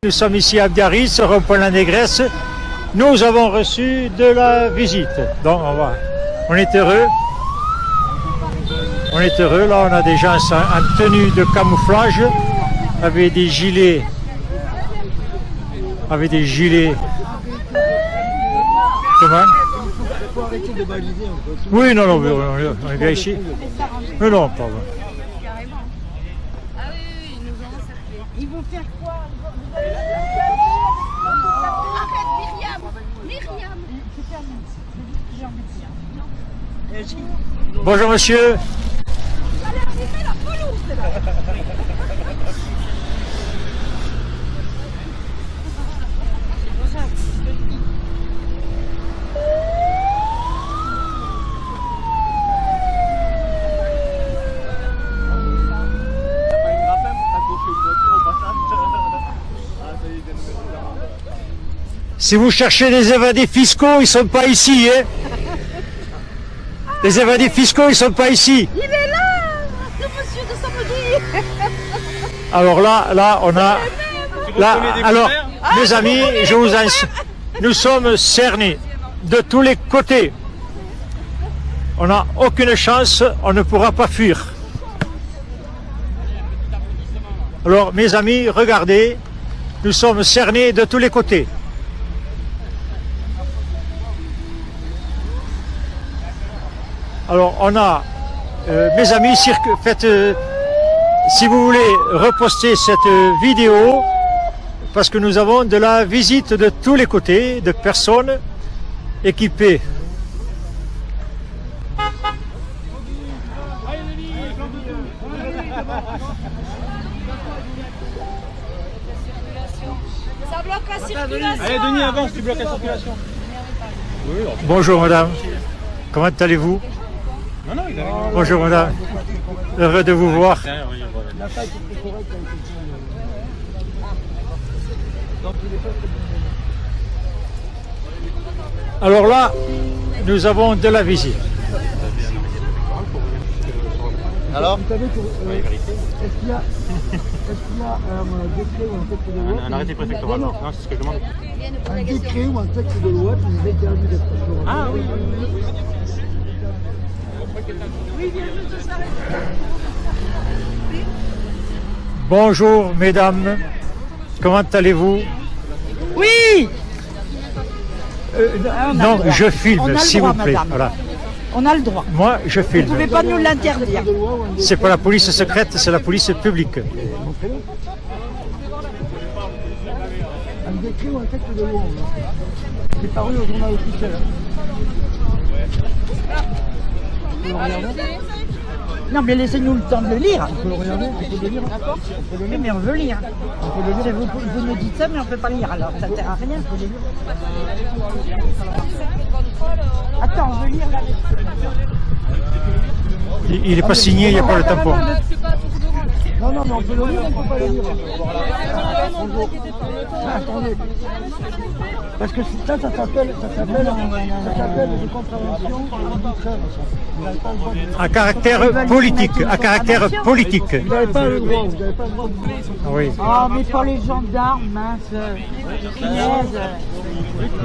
Nous sommes ici à Biarritz, rond-point La Négresse. Nous avons reçu de la visite. Donc on est heureux. On est heureux. Là, on a des gens en tenue de camouflage avec des gilets. Avec des gilets. Comment? Il faut arrêter de baliser un peu. Oui, non, on est bien ici. Mais non, pardon. Ah oui, ils nous ont encerclés. Ils vont faire quoi? Arrête, Myriam. C'est terminé. J'ai envie de dire. Bonjour monsieur. Si vous cherchez des évadés fiscaux, ils ne sont pas ici. Hein. Les évadés fiscaux, ils ne sont pas ici. Il est là, le monsieur de samedi. Alors là, on a... Là, alors, mes amis, nous sommes cernés de tous les côtés. On n'a aucune chance, on ne pourra pas fuir. Alors, mes amis, regardez, nous sommes cernés de tous les côtés. Alors, on a, mes amis, faites, si vous voulez reposter cette vidéo, parce que nous avons de la visite de tous les côtés, de personnes équipées. Ça bloque la circulation. Allez Denis, avance, tu bloques la circulation. Bonjour madame, comment allez-vous? Non, il a rien. Bonjour madame, heureux de vous voir. La taille est correcte avec le donc il est pas. Alors là, nous avons de la visite. Alors vous savez que, est-ce qu'il y a un décret ou un texte de loi Un arrêté préfectoral. Non, c'est ce que je demande. Un décret ou un texte de loi qui nous interdit d'être sur le Ah oui. Bonjour mesdames, comment allez-vous? Oui. Non, je filme, s'il vous plaît. Madame. Voilà. On a le droit. Moi, je Vous ne pouvez filme. pas nous l'interdire. C'est pas la police secrète, c'est la police publique. Un décret ou un texte de loi. C'est paru au journal officiel. On peut le regarder. Non, mais laissez-nous le temps de le lire. On peut le regarder, on peut le lire. Oui, mais on veut lire. On peut le lire. Vous nous dites ça, mais on ne peut pas lire. Alors, ça ne sert à rien. Attends, on veut lire là. Il n'est pas signé, il n'y a pas le tampon. Non, mais on peut le lire, on ne peut pas le lire. Bonjour. Attendez. Parce que ça s'appelle des contraventions arbitraires. Vous n'avez pas le droit de... À caractère politique, à caractère politique. Vous n'avez pas le droit, vous n'avez pas le droit de... Oui. Oh, mais pour les gendarmes, mince. Punaise.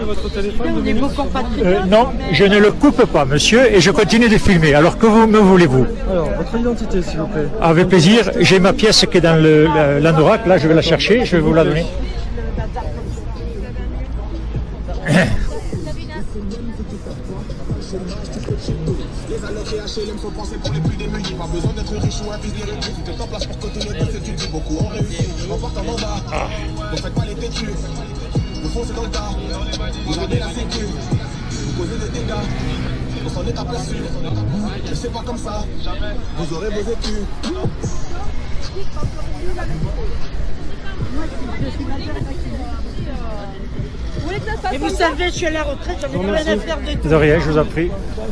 Votre téléphone, Des beaux compatriotes. Non, je ne le coupe pas, monsieur, et je continue de filmer. Alors que vous me voulez-vous? Alors, votre identité, s'il vous plaît. Avec plaisir. J'ai ma pièce qui est dans l'anorak. Là, je vais la chercher, je vais vous la donner. Les alloqués HLM sont pensés pour les plus démunis. Pas besoin d'être riche ou avisé. Si t'es en place pour continuer tes études, dis beaucoup ont réussi. Remporte un mandat. Ne faites pas les têtus. Vous foncez dans le tas. Vous gardez la sécu. Vous causez des dégâts. On s'en est aperçu. Mais c'est pas comme ça. Vous aurez vos écus. Et vous savez, je suis à la retraite, j'avais rien à faire de tout. De rien, je vous en prie.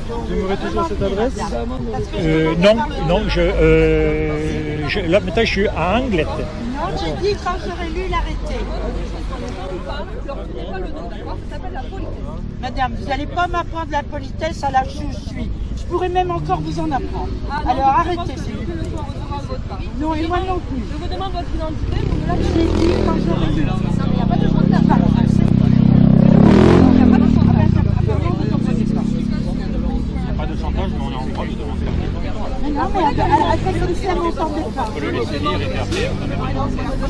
Vous m'aurez toujours cette adresse? Non, là maintenant je suis à Anglette. Non, j'ai dit quand j'aurai lu l'arrêté. Madame, vous n'allez pas m'apprendre la politesse à l'âge où je suis. Je pourrais même encore vous en apprendre. Alors arrêtez, s'il vous plaît. Non, et moi non plus. Je vous demande votre identité, vous me la J'ai dit quand j'aurai lu. comme ça, m'entendez pas.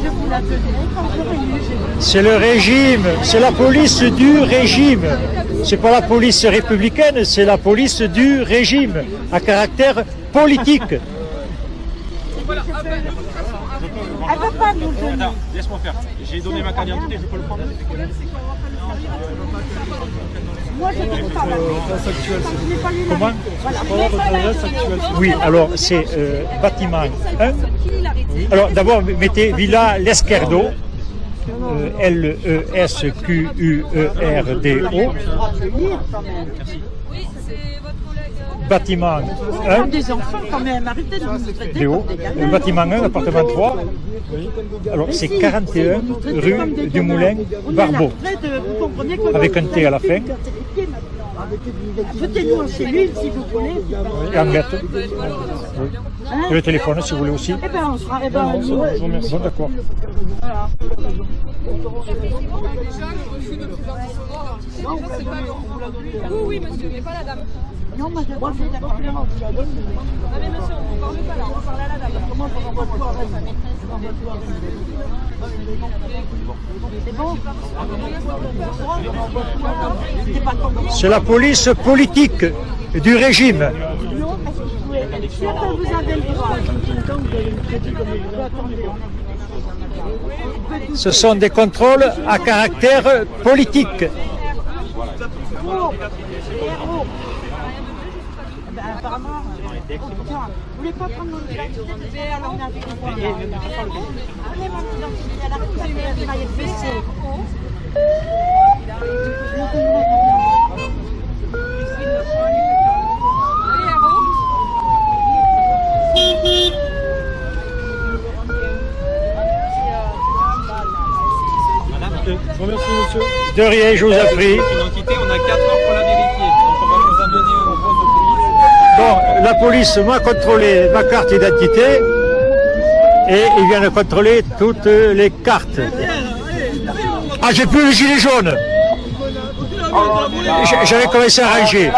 Je vous la donnerai quand j'aurai lu. C'est le régime, c'est la police du régime. C'est pas la police républicaine, c'est la police du régime, à caractère politique. Elle ne peut pas nous le donner. Attends, laisse-moi faire. J'ai donné ma carte d'identité, je peux le prendre. Moi, je ne peux pas. Comment? Voilà. Oui, alors c'est bâtiment 1. Alors d'abord, mettez Villa L'Esquerdo, L-E-S-Q-U-E-R-D-O. Bâtiment 1, Des enfants quand même, arrêtez de nous traiter D.O. comme des gamins. Bâtiment 1, appartement 3. Alors c'est 41 rue du Moulin, Barbeau, Vous comprenez comment avec un vous T à la avez fin. été interprété maintenant. Foutez-nous en cellule si vous voulez. Et en lettres. Oui. Hein? Et le téléphone si vous voulez aussi. Eh ben, on sera. Eh ben, nous, Bon, d'accord. voilà. Oui, monsieur, mais pas la dame. Non, moi, je suis d'accord. Ah, mais monsieur, on ne parle pas là, on parle à la dame. Comment on renvoie tout à la maîtresse? C'est bon? C'est pas tombé. C'est la police politique du régime. Non, parce que vous êtes sûr que vous avez le droit. Ce sont des contrôles à caractère politique. Apparemment, vous voulez pas prendre mon identité? Alors, on a des droits. Prenez mon identité à la retraite, elle va être baissée. Je vous remercie, monsieur. De rien, je vous en prie. L'identité, on a 4 heures pour la vérifier. Donc on va vous amener au poste de police. Bon, la police m'a contrôlé ma carte d'identité et ils viennent contrôler toutes les cartes. Ah, j'ai plus le gilet jaune. J'avais commencé à ranger.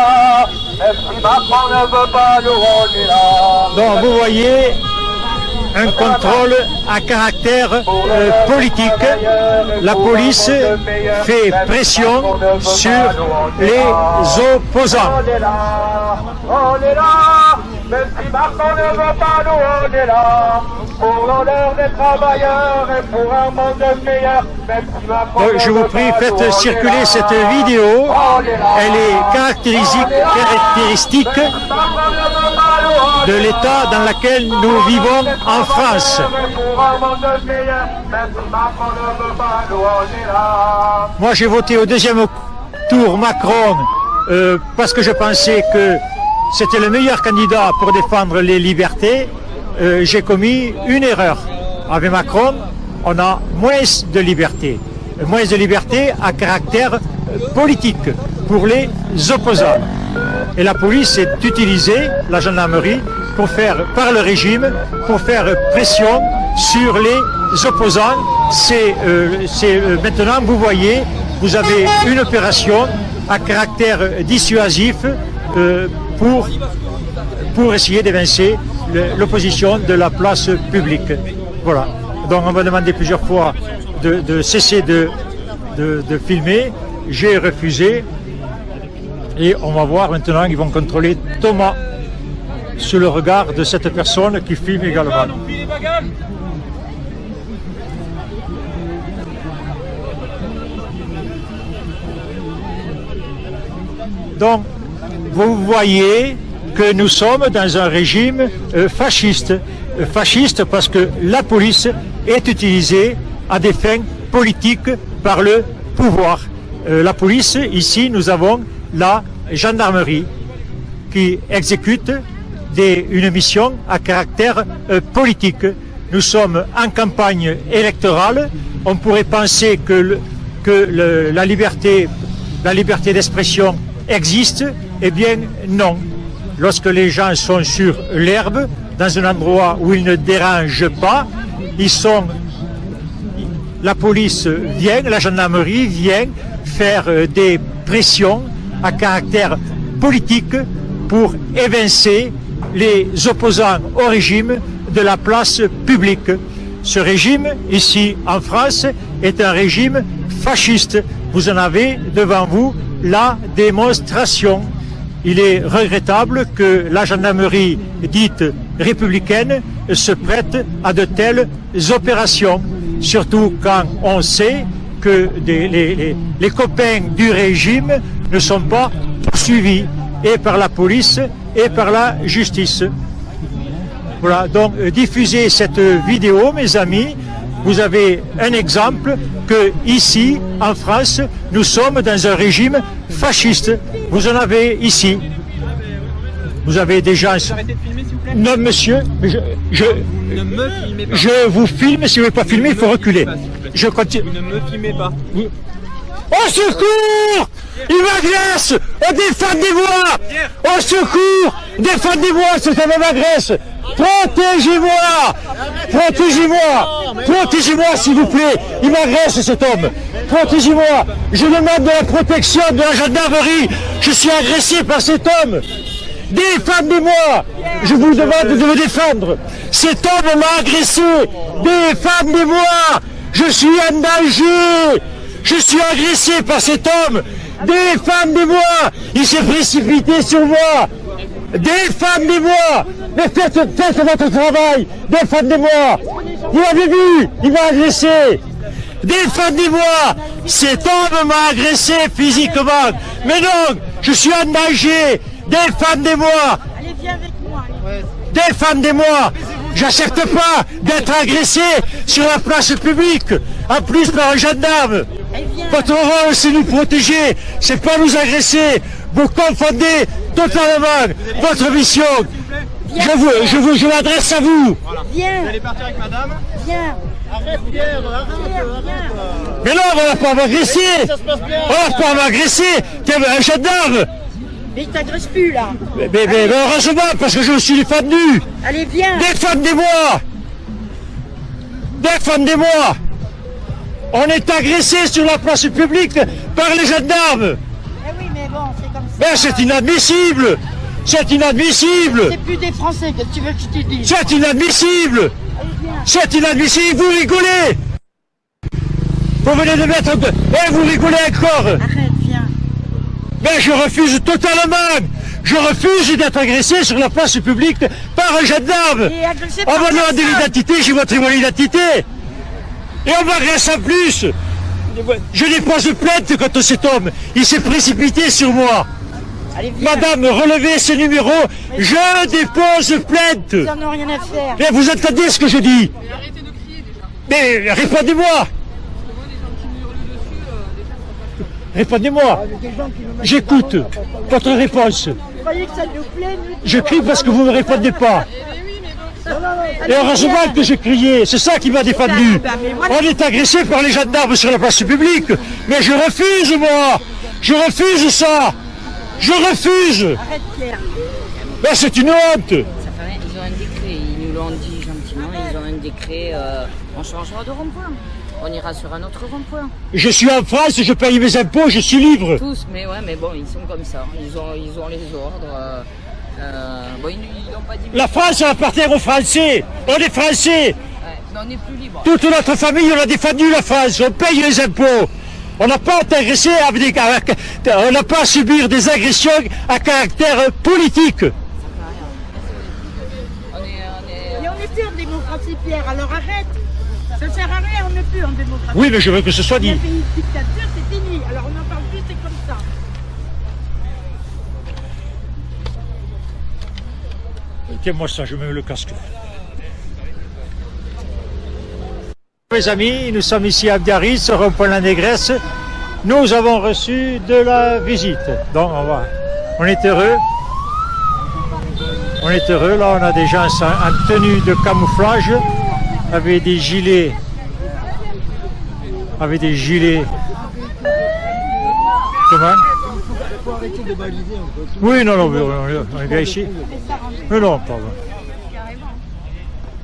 Donc, vous voyez, un contrôle à caractère politique. La police fait pression sur les opposants. On est là, même si Macron ne veut pas nous, on est là. Pour l'honneur des travailleurs et pour un monde meilleur, même si Macron Donc, je vous prie, faites circuler cette vidéo. Elle est caractéristique de l'état dans lequel nous vivons en France. Moi, j'ai voté au deuxième tour Macron parce que je pensais que c'était le meilleur candidat pour défendre les libertés. J'ai commis une erreur. Avec Macron, on a moins de liberté. Moins de liberté à caractère politique pour les opposants. Et la police est utilisée, la gendarmerie, pour faire, par le régime, pour faire pression sur les opposants. C'est maintenant, vous voyez, vous avez une opération à caractère dissuasif pour essayer d'évincer l'opposition de la place publique. Voilà. Donc on m'a demandé plusieurs fois de cesser de filmer. J'ai refusé. Et on va voir maintenant, ils vont contrôler Thomas sous le regard de cette personne qui filme également. Donc, vous voyez que nous sommes dans un régime fasciste. Fasciste parce que la police est utilisée à des fins politiques par le pouvoir. La police, ici, nous avons la gendarmerie qui exécute une mission à caractère politique. Nous sommes en campagne électorale. On pourrait penser que la liberté d'expression existe. Eh bien non. Lorsque les gens sont sur l'herbe, dans un endroit où ils ne dérangent pas, la police vient, la gendarmerie vient faire des pressions à caractère politique pour évincer les opposants au régime de la place publique. Ce régime, ici en France, est un régime fasciste. Vous en avez devant vous la démonstration. Il est regrettable que la gendarmerie dite républicaine se prête à de telles opérations, surtout quand on sait que les copains du régime ne sont pas poursuivis et par la police et par la justice. Voilà, donc diffusez cette vidéo, mes amis. Vous avez un exemple que ici, en France, nous sommes dans un régime fasciste. Vous en avez ici. Vous avez déjà... Arrêtez de filmer, s'il vous plaît. Non, monsieur, mais Ne me filmez pas. je vous filme. Si vous ne voulez pas filmer, il faut reculer. Je continue. Vous ne me filmez pas. Au secours! Il m'agresse! Défendez-moi! Au secours! Défendez-moi, cet homme m'agresse! Protégez-moi! Protégez-moi! Protégez-moi, s'il vous plaît! Il m'agresse, cet homme! Protégez-moi! Je demande de la protection de la gendarmerie! Je suis agressé par cet homme! Défendez-moi! Je vous demande de me défendre! Cet homme m'a agressé! Défendez-moi! Je suis en danger! Je suis agressé par cet homme! Défendez-moi! Il s'est précipité sur moi! Défendez-moi! Mais faites votre travail! Défendez-moi! Vous l'avez vu! Il m'a agressé! Défendez-moi! Cet homme m'a agressé physiquement! Mais non! Je suis en danger! Défendez-moi! Allez, viens avec moi. Défendez-moi! J'accepte pas d'être agressé sur la place publique, en plus par un gendarme. Votre rôle, c'est nous protéger, c'est pas nous agresser. Vous confondez totalement votre mission. Je m'adresse à vous. Viens, Vous allez partir avec madame. viens. Arrête, Pierre, arrête. Mais non, on va pas m'agresser. On va pas m'agresser. T'es un gendarme. Mais il t'agresse plus là. Mais heureusement, parce que je me suis défendu. Allez, viens. Défendez-moi! Défendez-moi! On est agressé sur la place publique par les gendarmes. Eh oui, mais bon, c'est comme ça. Mais c'est inadmissible! C'est inadmissible! C'est plus des Français, qu'est-ce que tu veux que je te dise? C'est inadmissible! Allez, viens. C'est inadmissible! Vous rigolez! Vous venez de mettre... Eh, vous rigolez encore! Arrête, viens. Mais je refuse totalement! Je refuse d'être agressé sur la place publique par un gendarme! Et agressé On par m'a demandé personne. l'identité, j'ai montré mon identité! Et on m'agresse en plus! Je dépose plainte contre cet homme! Il s'est précipité sur moi! Allez, viens. Madame, relevez ce numéro, je dépose plainte! Ils en ont rien à faire. Mais vous entendez ce que je dis? Mais répondez-moi! Répondez-moi! J'écoute votre réponse. Vous croyez que ça nous plaît, nous? Je crie parce que vous ne me répondez pas. Et heureusement que j'ai crié, c'est ça qui m'a défendu. On est agressé par les gendarmes sur la place publique. Mais je refuse, moi! Je refuse ça! Je refuse! Arrête, Pierre. Mais c'est une honte! Ils ont un décret, ils nous l'ont dit gentiment, ils ont un décret, on changera de rond-point. On ira sur un autre rond-point. Je suis en France, je paye mes impôts, je suis libre. Tous, mais ouais, mais bon, ils sont comme ça. Ils ont les ordres. Bon, ils n'ont pas dit. La France appartient aux Français. On est Français. Ouais, mais on n'est plus libre. Toute notre famille, on a défendu la France. On paye les impôts. On n'a pas été agressé avec on n'a pas à subir des agressions à caractère politique. On est... Et on n'est plus en démocratie, Pierre, alors arrête. Ça sert à rien, on n'est plus en démocratie. Oui, mais je veux que ce soit Il y a dit. fait une dictature, c'est fini. Alors on n'en parle plus, c'est comme ça. Tiens-moi ça, je mets le casque. Mes amis, nous sommes ici à Biarritz, au rond-point La Négresse. Nous avons reçu de la visite. Donc on est heureux. On est heureux, là on a des gens en tenue de camouflage, avec des gilets. Avec des gilets. Comment? Il faut arrêter de baliser un peu. Oui, non, on est bien ici. Mais non, pardon.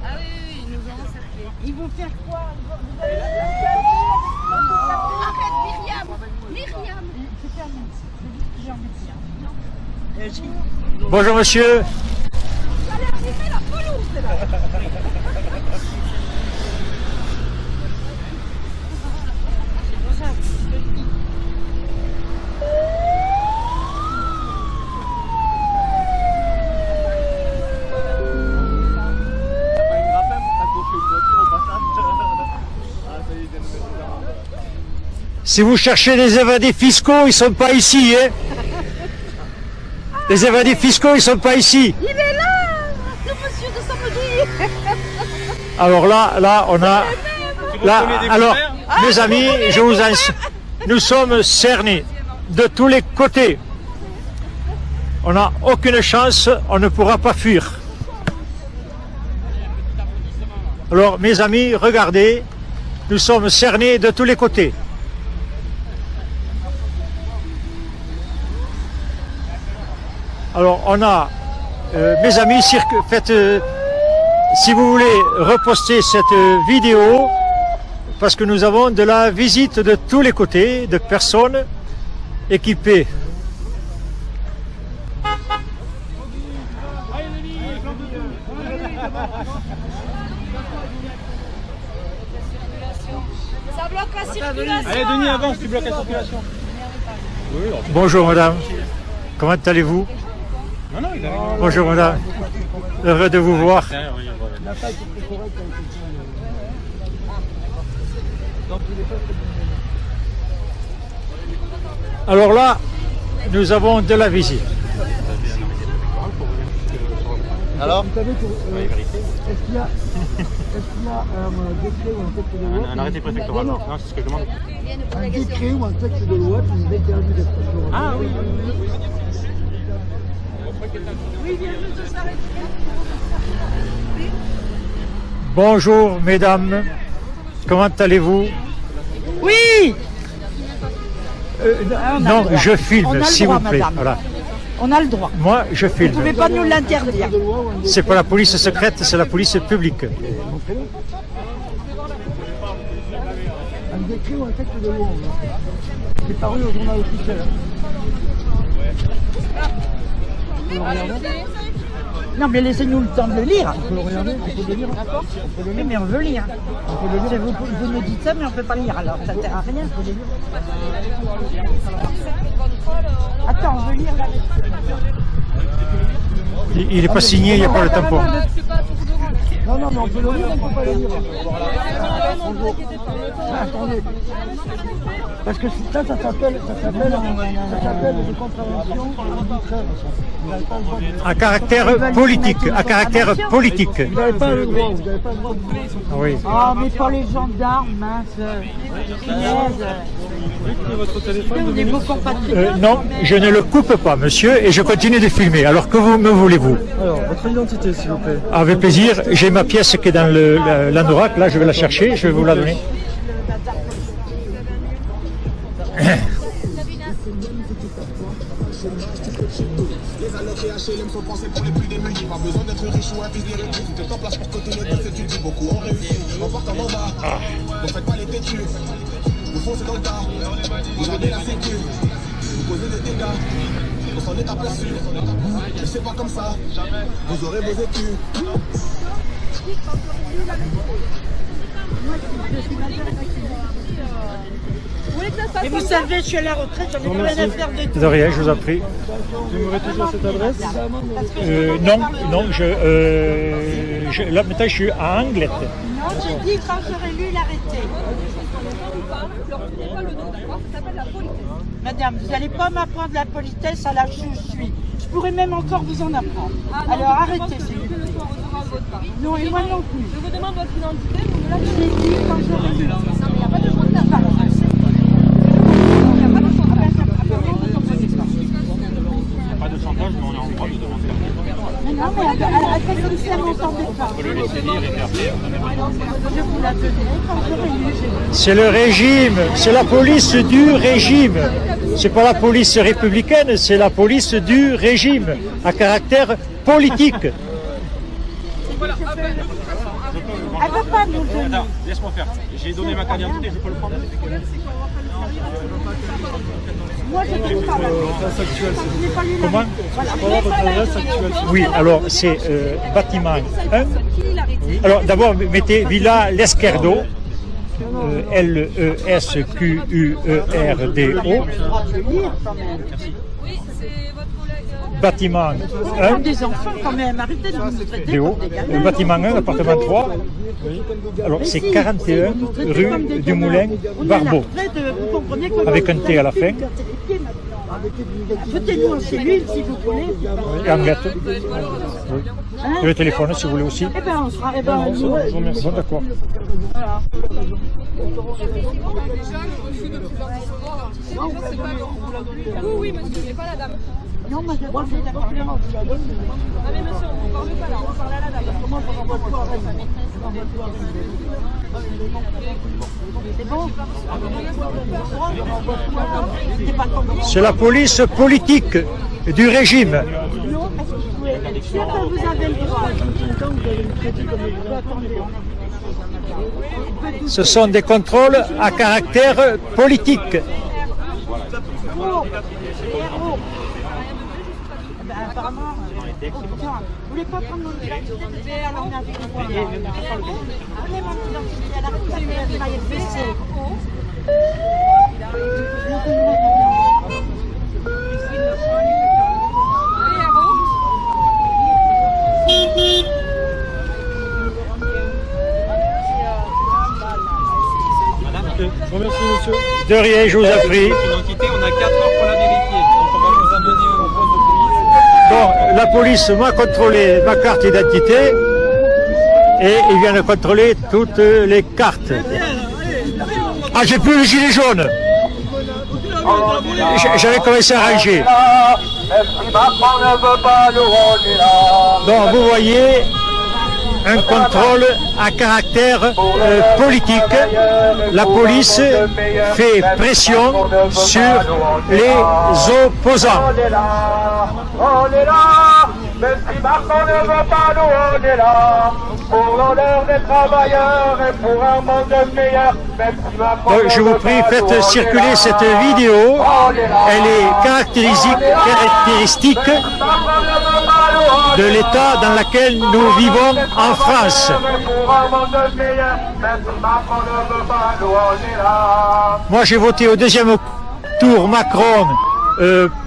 Ah oui, ils nous ont encerclés. Ils vont faire quoi? Bonjour monsieur. Si vous cherchez des évadés fiscaux, ils ne sont pas ici. Hein. Les évadés fiscaux, ils ne sont pas ici. Il est là, le monsieur de samedi. Alors là, on a... Là, alors, mes amis, je vous nous sommes cernés de tous les côtés. On n'a aucune chance, on ne pourra pas fuir. Alors, mes amis, regardez, nous sommes cernés de tous les côtés. Alors, on a, mes amis, faites, si vous voulez reposter cette vidéo, parce que nous avons de la visite de tous les côtés, de personnes équipées. Ça bloque la circulation. Allez, Denis, avance, tu bloques la circulation. Bonjour madame, comment allez-vous? Non, non, il arrive. Bonjour madame, heureux de vous voir. La taille est très correcte avec donc il est pas très bien. Alors là, nous avons de la visite. Alors Vous savez que, est-ce qu'il y a un décret ou un texte de loi un arrêté préfectoral. Non, Non, c'est ce que je demande. un décret ou un texte de loi qui nous interdit d'être sur Ah oui. Bonjour mesdames, comment allez-vous? Oui. Non, je filme, s'il vous plaît. Madame. Voilà. On a le droit. Moi, je Vous ne pouvez filme. pas nous l'interdire. C'est pas la police secrète, c'est la police publique. Un décret ou un texte de loi. C'est paru au journal officiel. On peut le regarder. Non, mais laissez-nous le temps de le lire. On peut le regarder, on peut le lire. Oui, mais on veut lire. Vous nous dites ça, mais on ne peut pas lire. Alors, ça ne sert à rien. Faut le lire. Attends, on veut lire. Il n'est pas signé, il n'y a pas le tampon. Non, non, mais on peut le lire, on ne peut pas le lire. Bonjour. Ah, attendez. Parce que ça s'appelle des contraventions arbitraires. Vous n'avez pas le droit de... À caractère politique, à caractère politique. Vous n'avez pas le droit, vous n'avez pas le droit de... Ah oui. Oh, mais pas les gendarmes, mince. Punaise. Votre téléphone, On est beaux compatriotes. Non, je ne le coupe pas, monsieur, et je continue de filmer. Alors que vous me voulez-vous? Alors, votre identité, s'il vous plaît. Avec plaisir. J'ai ma pièce qui est dans l'anorak. Là, je vais la chercher. Je vais vous la donner. Les allocs et HLM sont pensés pour les plus démunis. Pas besoin d'être riche ou un fils des recrues. Tout est en place pour que tout le monde s'étudie. Beaucoup ont réussi, on porte en bas. Ne faites pas les têtus. Vous foncez dans le tas. Vous avez la sécu. Vous causez des dégâts. On s'en est aperçu. Mais c'est pas comme ça. Vous aurez vos écus. Et vous savez, je suis à la retraite, j'en ai plein à faire de tout. De rien, je vous en prie. Vous aurez toujours cette adresse? Non, non, là maintenant je suis à Anglet. Non, j'ai dit quand j'aurai lu l'arrêté. Madame, vous n'allez pas m'apprendre la politesse à l'âge où je suis. Je pourrais même encore vous en apprendre. Alors arrêtez, s'il vous plaît. Non, et moi non plus. Je vous demande votre identité, vous me la Je l'ai dit quand j'aurai lu. Non, mais il n'y a pas de chantage. Pas de chantage, mais on est en droit de demander la Mais non, mais avec comme ça, m'entendez pas. On peut le laisser lire et puis après, on en est Je vous la donnerai quand j'aurai lu. C'est le régime, c'est la police du régime. C'est pas la police républicaine, c'est la police du régime, à caractère politique. Elle ne va pas nous donner. Attends, laisse-moi faire. J'ai donné ma carte d'identité, je peux le prendre. Moi, je ne trouve pas. Je n'ai pas lu Comment? l'arrêté. Oui, alors c'est bâtiment 1. Alors d'abord, mettez Villa L'Esquerdo, Lesquurdo. Oui, c'est votre collègue. bâtiment 1, Des enfants quand même, arrêtez de nous traiter Léo, comme des le gamins. bâtiment 1, appartement 3. Alors Mais c'est si, 41 vous nous traitez rue comme des du gamins. Moulin, On est à la Barbeau. retraite, vous comprenez comment Avec un vous T à la avez fin. pu casser les pieds maintenant. Foutez-nous en cellule si vous voulez. Et Henriette. Oui. Hein Et le téléphone si vous voulez aussi. Eh ben on sera, eh ben, nous, Bon, d'accord. Oui, monsieur, mais pas la dame. non, moi j'ai refusé d'accord. Ah, mais monsieur, on ne parle pas là, on parle à la dame. Comment on renvoie tout à Rennes? C'est bon? C'est pas comme C'est la police politique du régime. non, est-ce que vous pouvez... Si après vous avez le droit, donc vous allez me traiter comme les gens. Attendez, Ce sont des contrôles à caractère politique. Apparemment, tiens, vous voulez pas prendre mon identité de verre, alors on a vu quoi là? Prenez mon identité, elle arrête pas de faire des mailles baissées. Je vous remercie, monsieur. De rien, je vous en prie. Identité, on a 4 heures pour la vérifier. Donc on va vous amener au poste de police. Bon, la police m'a contrôlé ma carte d'identité et il vient de contrôler toutes les cartes. Ah, j'ai plus le gilet jaune. J'avais commencé à ranger. Même si Macron ne veut pas nous, on est là. Donc vous voyez un contrôle à caractère politique. La police fait pression sur les opposants. On est là, même si Macron ne veut pas nous, on est là. Pour l'honneur des travailleurs et pour un monde meilleur, même si Macron Donc, je vous prie, faites circuler cette vidéo. Elle est caractéristique de l'état dans lequel nous vivons en France. Moi, j'ai voté au deuxième tour Macron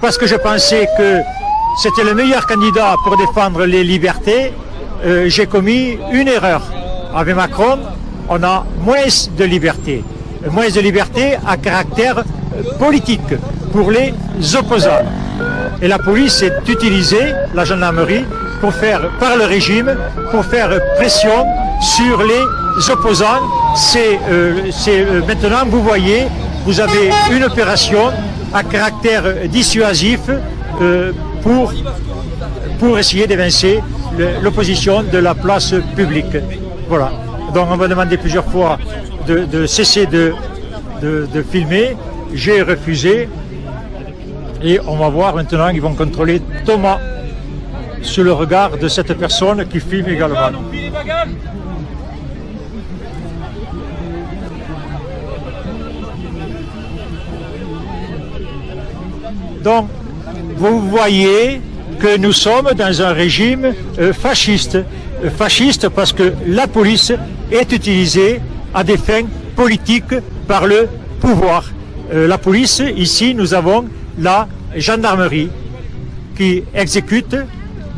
parce que je pensais que c'était le meilleur candidat pour défendre les libertés. J'ai commis une erreur. Avec Macron, on a moins de liberté. Moins de liberté à caractère politique pour les opposants. Et la police est utilisée, la gendarmerie, pour faire, par le régime, pour faire pression sur les opposants. C'est maintenant, vous voyez, vous avez une opération à caractère dissuasif pour essayer d'évincer l'opposition de la place publique. Voilà. Donc on m'a demandé plusieurs fois de cesser de filmer. J'ai refusé. Et on va voir maintenant, ils vont contrôler Thomas sous le regard de cette personne qui filme également. Donc, vous voyez que nous sommes dans un régime fasciste. Fasciste parce que la police est utilisée à des fins politiques par le pouvoir. La police, ici, nous avons la gendarmerie qui exécute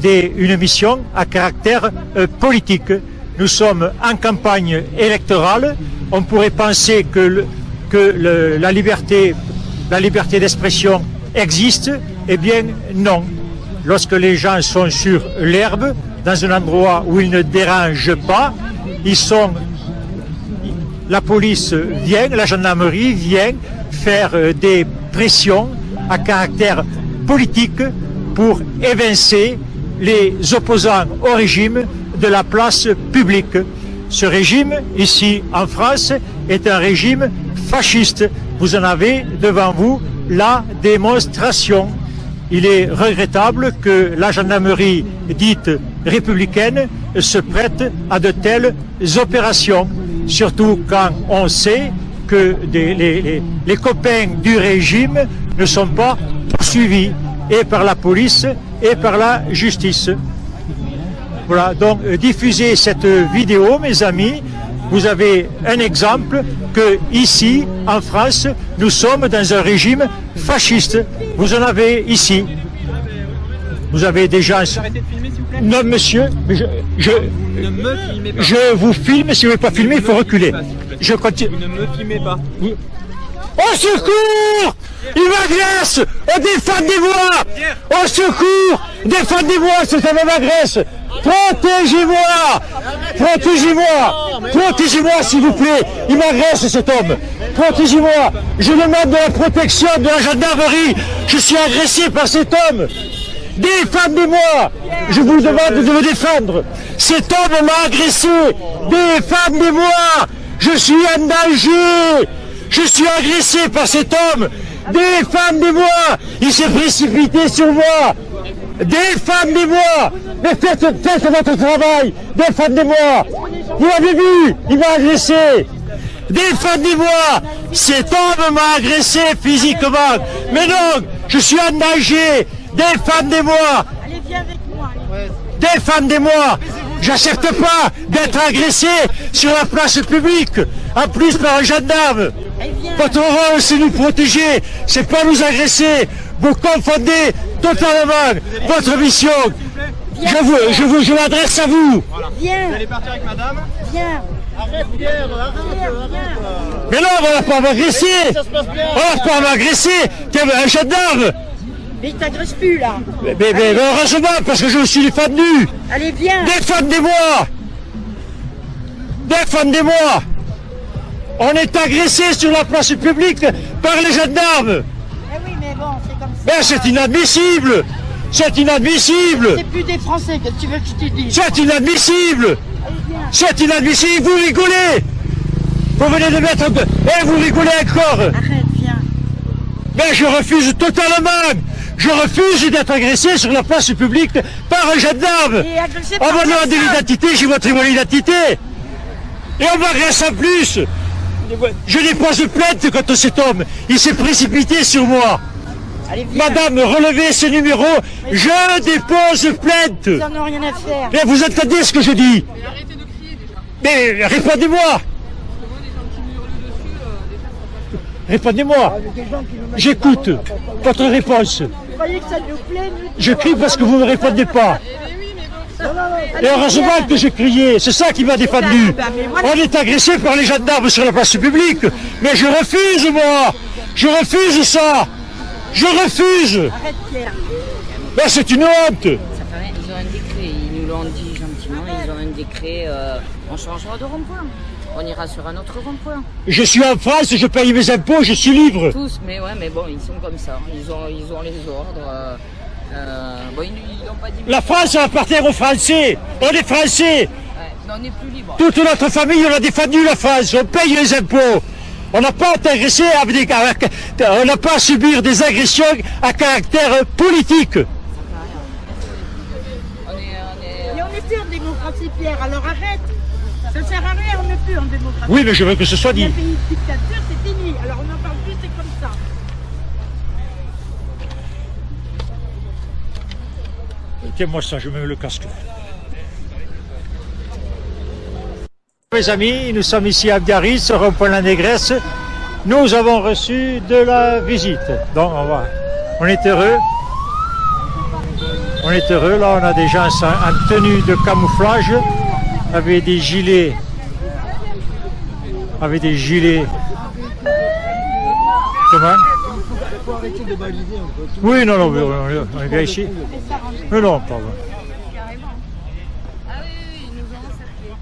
une mission à caractère politique. Nous sommes en campagne électorale. On pourrait penser que la liberté d'expression existe. Eh bien, non. Lorsque les gens sont sur l'herbe, dans un endroit où ils ne dérangent pas, la police vient, la gendarmerie vient faire des pressions à caractère politique pour évincer les opposants au régime de la place publique. Ce régime, ici en France, est un régime fasciste. Vous en avez devant vous la démonstration. Il est regrettable que la gendarmerie dite républicaine se prête à de telles opérations, surtout quand on sait que les copains du régime ne sont pas poursuivis et par la police et par la justice. Voilà, donc diffusez cette vidéo, mes amis. Vous avez un exemple que ici, en France, nous sommes dans un régime fasciste. Vous en avez ici. Vous avez des gens... Vous arrêtez de filmer, s'il vous plaît? Non, monsieur, mais Ne me filmez pas. je vous filme. Si vous ne voulez pas filmer, il faut reculer. Je continue. Vous ne me filmez pas. Au secours! Il m'agresse! Défendez-moi! Au secours! Défendez-moi! Cet homme m'agresse! Protégez-moi! Protégez-moi! Protégez-moi, s'il vous plaît! Il m'agresse, cet homme! Protégez-moi! Je demande de la protection de la gendarmerie! Je suis agressé par cet homme! Défendez-moi! Je vous demande de me défendre! Cet homme m'a agressé! Défendez-moi! Je suis en danger! Je suis agressé par cet homme! Défendez-moi! Il s'est précipité sur moi! Défendez-moi! Mais faites votre travail! Défendez-moi! Vous l'avez vu! Il m'a agressé! Défendez-moi! Cet homme m'a agressé physiquement! Mais non! Je suis en danger! Défendez-moi! Allez, viens avec moi. Allez. Défendez-moi! J'accepte pas d'être agressé sur la place publique, en plus par un gendarme. Votre rôle, c'est nous protéger, c'est pas nous agresser. Vous confondez totalement votre mission. Je m'adresse à vous. Viens. Vous allez partir avec madame? Viens. Arrête, Pierre, Mais non, on va pas m'agresser. On va pas m'agresser. T'es un gendarme. Mais il t'agresse plus là. Mais heureusement, parce que je me suis défendu. Allez, viens. Défendez-moi! Défendez-moi! On est agressé sur la place publique par les gendarmes! Eh oui, mais bon, c'est comme ça. Mais c'est inadmissible! C'est inadmissible! C'est plus des Français, que tu veux que je te dise? C'est inadmissible! C'est inadmissible! Vous rigolez! Vous venez de mettre un peu... Eh, vous rigolez encore! Arrête, viens. Mais je refuse totalement! Je refuse d'être agressé sur la place publique par un gendarme! Et agressé On par m'a demandé personne. l'identité, j'ai montré mon identité! Et on m'agresse en plus! Je dépose plainte contre cet homme! Il s'est précipité sur moi! Allez, viens. Madame, relevez ce numéro, je dépose plainte! Ils en ont rien à faire. Mais vous entendez ce que je dis? Mais répondez-moi! Répondez-moi! J'écoute votre réponse. Vous croyez que ça nous plaît, nous? Je crie parce que vous ne me répondez pas. Et heureusement que j'ai crié, c'est ça qui m'a défendu. On est agressé par les gendarmes sur la place publique. Mais je refuse, moi. Je refuse ça. Je refuse. Arrête, Pierre. Mais c'est une honte. Ça fait rien, ils ont un décret, ils nous l'ont dit gentiment, ils ont un décret, on changera de rond-point. On ira sur un autre rond-point. Je suis en France, je paye mes impôts, je suis libre. Tous, mais ouais, mais bon, ils sont comme ça. Ils ont les ordres. Bon, ils n'ont pas dit. La France appartient aux Français. On est Français. Ouais, mais on n'est plus libre. Toute notre famille, on a défendu la France. On paye les impôts. On n'a pas été agressé on n'a pas à subir des agressions à caractère politique. Mais on n'est plus en démocratie, Pierre, alors arrête. Ça ne sert à rien, on n'est plus en démocratie. Oui, mais je veux que ce soit Il y a dit. fait une dictature, c'est fini. Alors on n'en parle plus, c'est comme ça. Tiens-moi ça, je mets le casque. Mes amis, nous sommes ici à Biarritz, au rond-point La Négresse. Nous avons reçu de la visite. Donc on est heureux. On est heureux, là on a des gens en tenue de camouflage, avec des gilets. Avec des gilets. Comment? Faut arrêter de baliser un peu. Oui, non, on est bien ici. Mais non, pardon.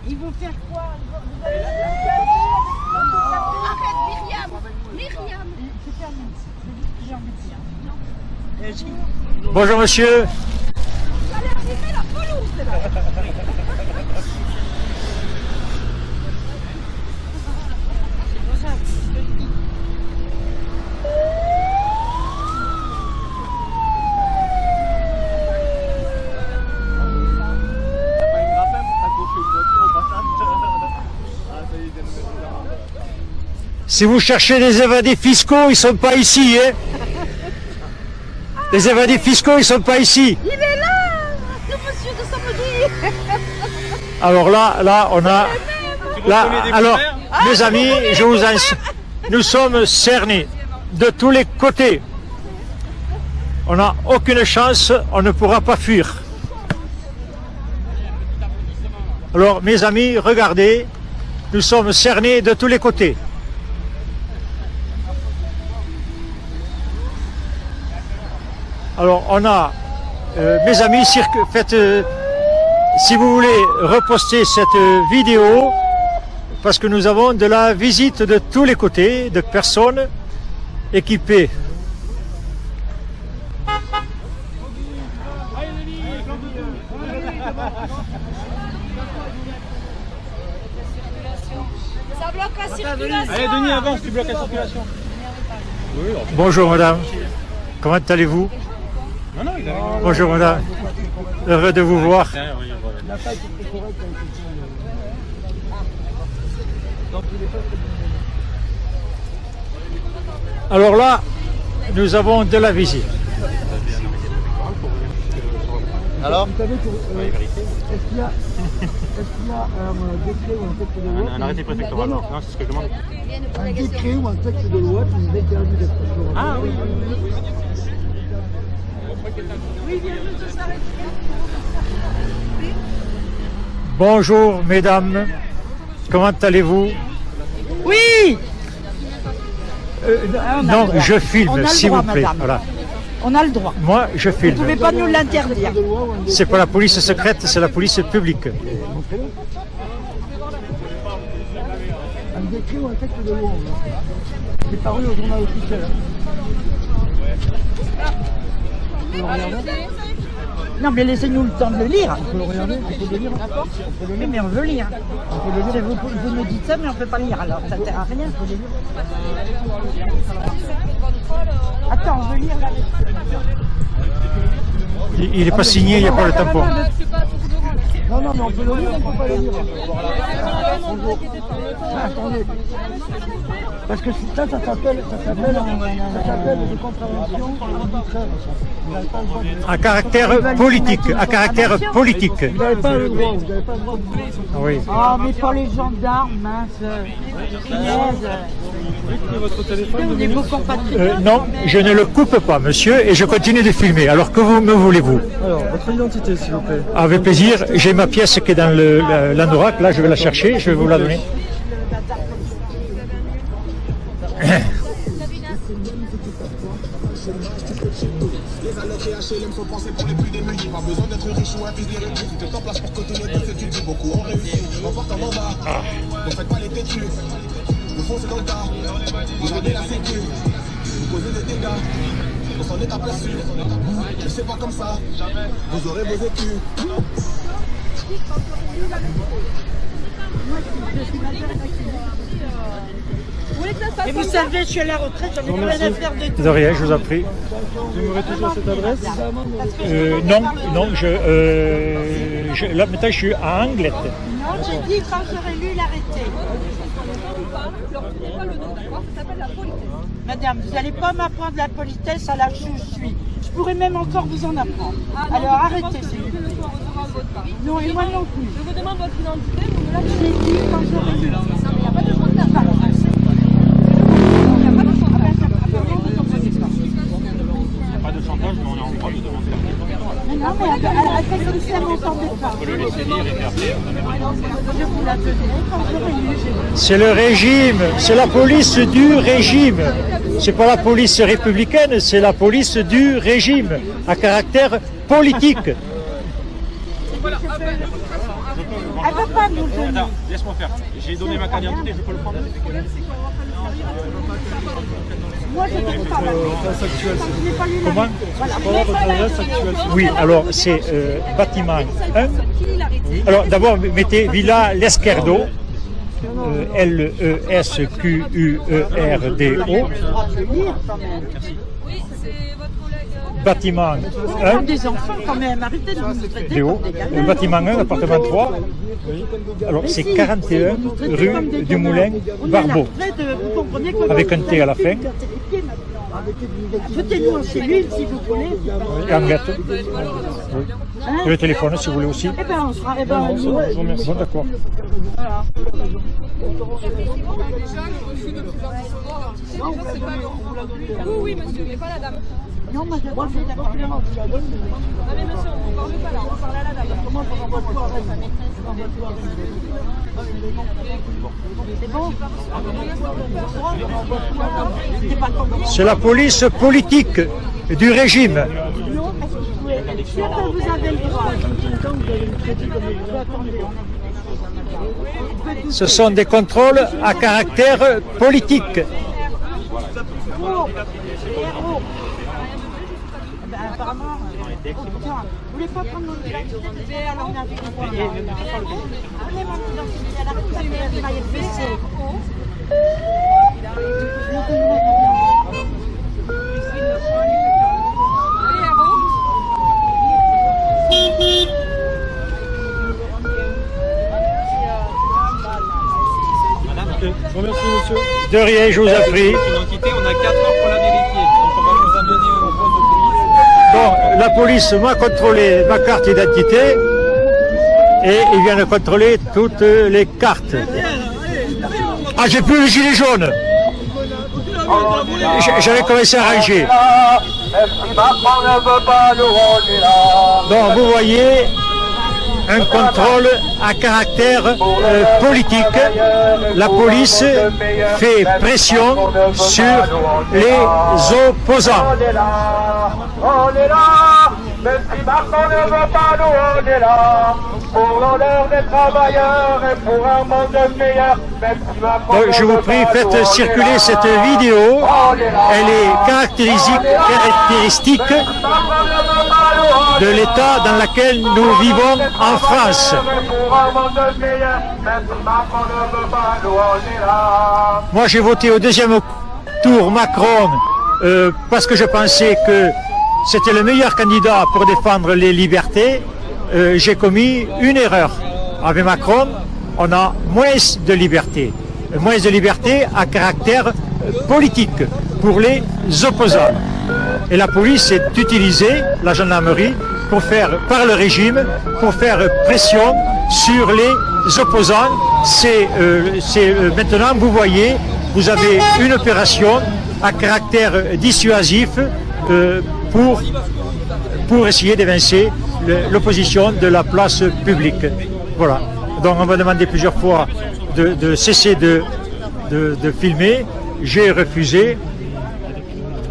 Ils vont faire quoi? Bonjour monsieur. Si vous cherchez des évadés fiscaux, ils ne sont pas ici, hein. Les évadés fiscaux, ils ne sont pas ici. Il est là, le monsieur de samedi. Alors là, on a... Là, alors, mes amis, nous sommes cernés de tous les côtés. on n'a aucune chance, on ne pourra pas fuir. Alors mes amis, regardez, nous sommes cernés de tous les côtés. Alors on a, mes amis, faites, si vous voulez reposter cette vidéo, parce que nous avons de la visite de tous les côtés, de personnes équipées. Ça bloque la circulation. Allez, Denis, avance, tu bloques la circulation. Bonjour madame, comment allez-vous? Non, non, il a Bonjour madame, heureux de vous voir. La taille est correcte avec donc il est pas très bien. Alors là, nous avons de la visite. Alors Vous savez que, est-ce qu'il y a un décret ou un texte de loi un arrêté préfectoral. Non, Non, c'est ce que je demande. un décret ou un texte de loi qui nous interdit d'être sur Ah oui. Bonjour mesdames, comment allez-vous? Oui. Non, je filme, s'il vous plaît. Madame. Voilà. On a le droit. Moi, je Vous ne filme. pouvez pas nous l'interdire. C'est pas la police secrète, c'est la police publique. Un décret ou un texte de loi. C'est paru au journal officiel. Vous le regardez? Non, mais laissez-nous le temps de le lire. On peut le regarder, on peut le lire. Oui, mais on veut lire. On peut le lire. Vous nous dites ça, mais on ne peut pas lire. Alors, ça ne sert à rien. Attends, on veut lire là. Il n'est pas signé, il n'y a pas le tampon. Non, non, mais on peut le lire, on ne peut pas le lire. Bonjour. Ah, attendez. Parce que ça s'appelle des contraventions arbitraires. Vous n'avez pas le droit de... À caractère politique, à caractère politique. Vous n'avez pas le droit, vous n'avez pas le droit de... Oui. Oh, mais pour les gendarmes, mince. Punaise. Votre téléphone, On est vos compatriotes. Non, je ne le coupe pas, monsieur, et je continue de filmer. Alors que vous me voulez-vous? Alors, votre identité, s'il vous plaît. Avec plaisir, j'ai ma pièce qui est dans l'anorak, là je vais la chercher, je vais vous la donner. Les allocs et HLM sont pensés pour les plus démunis. Pas besoin d'être riche ou un fils des réduits. Tout est en place pour que tous les deux s'étudient. Beaucoup ont réussi, on porte un mandat. Ne faites pas les têtus. Le fond c'est dans le tas. Vous gardez la sécu. Vous causez des dégâts. On s'en est aperçu. Mais c'est pas comme ça. Vous aurez vos écus. Et vous savez, je suis à la retraite, j'en ai plein à faire de tout. De rien, je vous en prie. Vous aurez toujours cette adresse? Non, non, là maintenant je suis à Anglet. Non, j'ai dit quand j'aurai lu l'arrêté. Madame, vous n'allez pas m'apprendre la politesse à l'âge où je suis. Je pourrais même encore vous en apprendre. Alors arrêtez, s'il vous plaît. Non, et moi non plus. Je vous demande votre identité, vous me la J'ai dit quand j'aurai lu. Il n'y a pas de compte d'affaires. pas de chantage, mais on est en droit de demander la Non, mais à quel ça m'entendait pas. On peut le laisser lire et puis après, on a Je vous la donnerai quand j'aurai lu. C'est le régime, c'est la police du régime. C'est pas la police républicaine, c'est la police du régime, à caractère politique. Elle ne va pas nous donner. Attends, laisse-moi faire. J'ai donné ma carte d'identité, je peux le prendre. Moi, je ne peux pas. Je n'ai pas lu Comment? Votre adresse actuelle. Oui, alors c'est bâtiment 1. Alors d'abord, mettez Villa L'Esquerdo, L-E-S-Q-U-E-R-D-O, Oui, c'est votre collègue. bâtiment Comme 1, des enfants quand même, arrêtez de nous traiter D-O, comme des gamins. bâtiment 1, appartement 3. Alors c'est 41 rue du Moulin, Barbeau, Vous comprenez que avec un T à la fin. Foutez-nous en cellule si vous voulez. Et Anglet. Oui. Et le téléphone si vous voulez aussi. Eh ben, on sera. Eh ben, nous, Bon, d'accord. Oui, monsieur, mais pas la dame. Non, moi je Moi, je d'accord. Clément, tu la donnes. Ah mais monsieur, on ne parle pas là, on parle à la dame. Comment ça renvoie tout à Rennes? Ça renvoie tout à Rennes. C'est bon. C'était pas comme C'est la police politique du régime. Est-ce que vous avez le droit? Ce sont des contrôles à caractère politique. Ben, apparemment, vous voulez pas prendre mon identité, alors on a vu qu'on prenez mon identité, alors ça fait maillot baissé. Je vous remercie, monsieur. De rien, je vous en prie. Identité, on a 4 heures pour la vérifier. Donc on va vous amener au poste de police. Bon, la police m'a contrôlé ma carte d'identité et il vient de contrôler toutes les cartes. Ah, j'ai plus le gilet jaune. J'avais commencé à ranger. Même si Macron ne veut pas nous, on est là. Donc vous voyez un contrôle à caractère politique. La police fait pression sur les opposants. On est là, même si Macron ne veut pas nous, on est là. Pour l'honneur des travailleurs et pour un monde meilleur, même si Macron Donc, je vous prie, faites circuler cette vidéo. Elle est caractéristique de l'état dans lequel nous vivons en France. Moi, j'ai voté au deuxième tour Macron parce que je pensais que c'était le meilleur candidat pour défendre les libertés. J'ai commis une erreur. Avec Macron, on a moins de liberté. Moins de liberté à caractère politique pour les opposants. Et la police est utilisée, la gendarmerie, pour faire, par le régime, pour faire pression sur les opposants. C'est maintenant, vous voyez, vous avez une opération à caractère dissuasif pour essayer d'évincer l'opposition de la place publique. Voilà. Donc on m'a demandé plusieurs fois de cesser de filmer. J'ai refusé.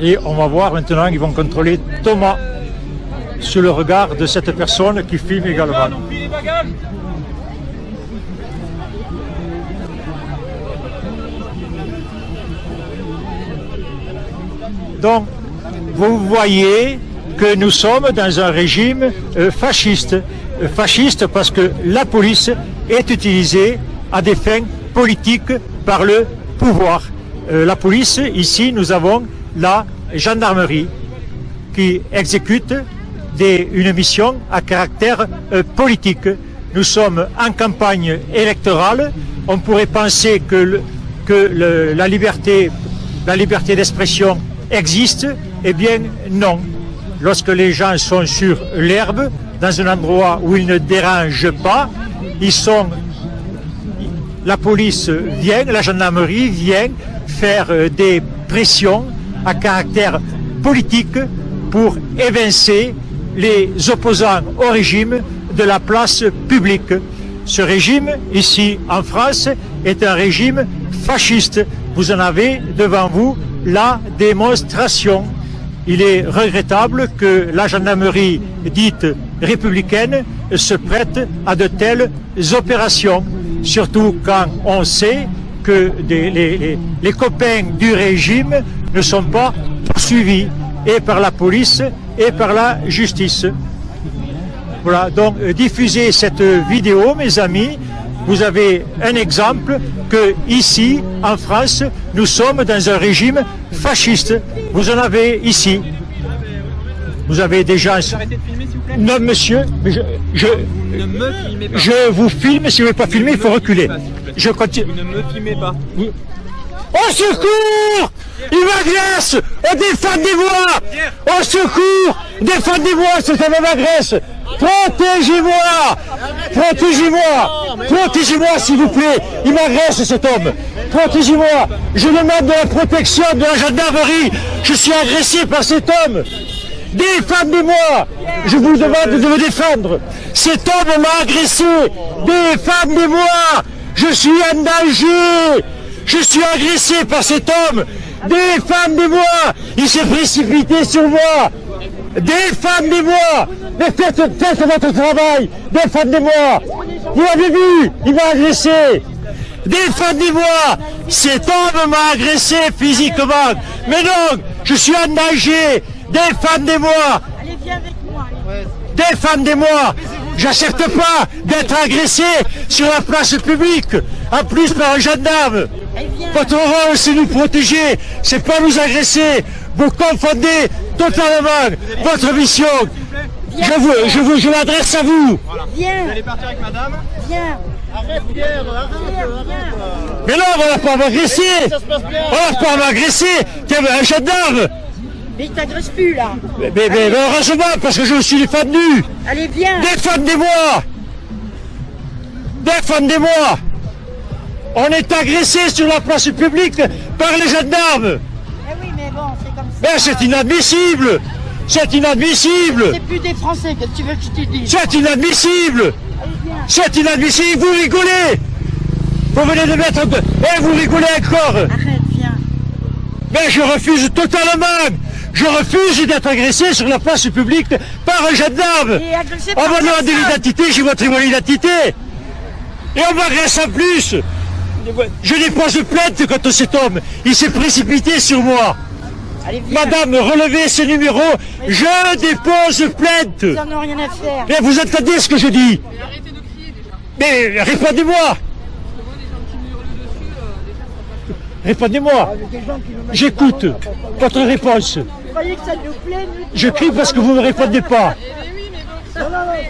Et on va voir maintenant, ils vont contrôler Thomas sous le regard de cette personne qui filme également. Donc, vous voyez que nous sommes dans un régime fasciste. Fasciste parce que la police est utilisée à des fins politiques par le pouvoir. La police, ici, nous avons la gendarmerie qui exécute une mission à caractère politique. Nous sommes en campagne électorale. On pourrait penser que la liberté d'expression existe. Eh bien, non. Lorsque les gens sont sur l'herbe, dans un endroit où ils ne dérangent pas, la police vient, la gendarmerie vient faire des pressions à caractère politique pour évincer les opposants au régime de la place publique. Ce régime, ici en France, est un régime fasciste. Vous en avez devant vous la démonstration. Il est regrettable que la gendarmerie dite républicaine se prête à de telles opérations, surtout quand on sait que les copains du régime ne sont pas poursuivis et par la police et par la justice. Voilà, donc diffusez cette vidéo, mes amis. Vous avez un exemple que ici, en France, nous sommes dans un régime fasciste. Vous en avez ici. Vous avez des gens... Arrêtez de filmer, s'il vous plaît. Non, monsieur, mais Ne me filmez pas. je vous filme. Si vous ne voulez pas filmer, il faut reculer. Je continue. Vous ne me filmez pas. Au secours! Il m'agresse! Défendez-moi! Au secours! Défendez-moi, cet homme m'agresse! Protégez-moi! Protégez-moi! Protégez-moi, s'il vous plaît! Il m'agresse, cet homme! Protégez-moi! Je demande de la protection de la gendarmerie! Je suis agressé par cet homme! Défendez-moi. Je vous demande de me défendre. Cet homme m'a agressé. Défendez-moi. Je suis en danger. Je suis agressé par cet homme. Défendez-moi. Il s'est précipité sur moi. Défendez-moi. Mais faites votre travail. Défendez-moi. Vous l'avez vu. Il m'a agressé. Défendez-moi. Cet homme m'a agressé physiquement. Mais non, je suis en danger. Défendez-moi. Allez, viens avec moi. Allez. Défendez-moi. J'accepte pas d'être agressé sur la place publique, en plus par un gendarme. Votre rôle, c'est nous protéger, c'est pas nous agresser. Vous confondez totalement votre mission. Je m'adresse à vous. Viens. Vous allez partir avec madame. Viens. Arrête Pierre, arrête. Mais non, on va pas m'agresser. On va pas m'agresser. Tiens, un gendarme. Mais il t'agresse plus là. Mais heureusement, parce que je me suis défendu. Allez, viens. Défendez-moi. Défendez-moi. On est agressé sur la place publique par les gendarmes. Eh oui, mais bon, c'est comme ça. Mais c'est inadmissible. C'est inadmissible. C'est plus des Français, que tu veux que je te dise. C'est inadmissible. Allez, viens. C'est inadmissible. Vous rigolez. Vous venez de mettre... Et vous rigolez encore. Arrête, viens. Mais je refuse totalement. Je refuse d'être agressé sur la place publique par un gendarme. Et agressé On par m'a demandé personne. l'identité, j'ai montré mon identité. Et on m'agresse en plus. Je dépose plainte contre cet homme. Il s'est précipité sur moi. Allez, viens. Madame, relevez ce numéro. Je dépose plainte. Ils en ont rien à faire. Mais vous entendez ce que je dis? Mais répondez-moi. Répondez-moi. J'écoute votre réponse. Vous croyez que ça nous plaît, nous? Je crie parce que vous ne me répondez pas.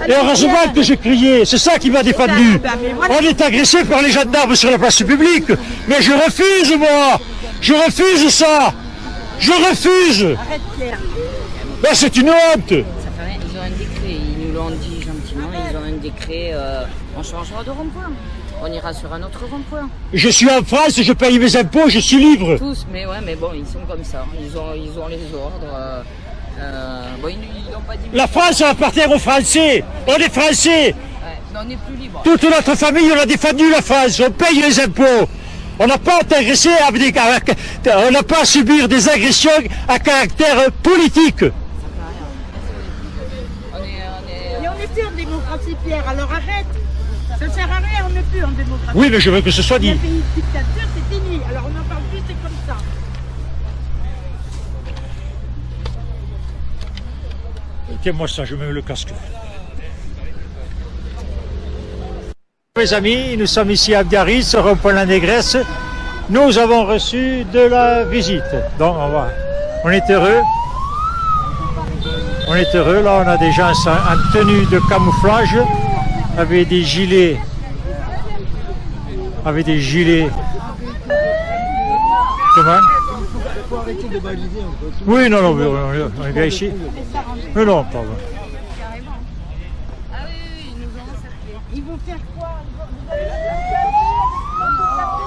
Et heureusement que j'ai crié, c'est ça qui m'a défendu. On est agressé par les gendarmes sur la place publique. Mais je refuse, moi. Je refuse ça. Je refuse. Arrête, Pierre. Ben, c'est une honte. Ça fait rien, ils ont un décret, ils nous l'ont dit gentiment, ils ont un décret, on changera de rond-point. On ira sur un autre rond-point. Je suis en France, je paye mes impôts, je suis libre. Tous, mais ouais, mais bon, ils sont comme ça. Ils ont les ordres. Bon, ils n'ont pas dit. La France appartient aux Français. On est Français. Ouais, mais on n'est plus libre. Toute notre famille, on a défendu la France. On paye les impôts. On n'a pas été agressé on n'a pas à subir des agressions à caractère politique. On est... Mais on n'est plus en démocratie, Pierre, alors arrête. Ça ne sert à rien, on n'est plus en démocratie. Oui, mais je veux que ce soit Il y a dit. un pays de dictature, c'est fini. Alors on n'en parle plus, c'est comme ça. Tiens-moi ça, je mets le casque. Mes amis, nous sommes ici à Biarritz, rond-point La Négresse. Nous avons reçu de la visite. Donc on est heureux. On est heureux, là on a des gens en tenue de camouflage, avec des gilets. Avec des gilets. Comment? Oui, non, on est bien ici. Mais non, pardon. Ah oui, ils nous ont encerclés. Ils vont faire quoi?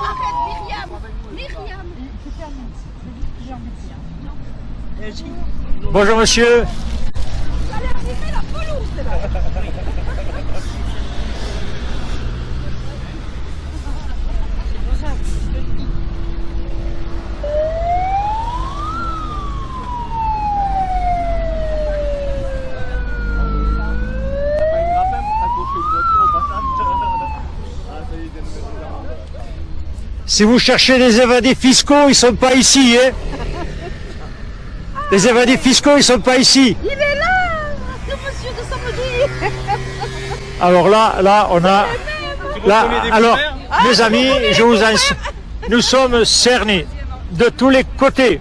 Arrête, Myriam. C'est terminé. Bonjour monsieur. Si vous cherchez des évadés fiscaux, ils ne sont pas ici. Hein. Les évadés fiscaux, ils ne sont pas ici. Il est là, le monsieur de samedi. Alors là, on a... Là, alors, mes amis, nous sommes cernés de tous les côtés.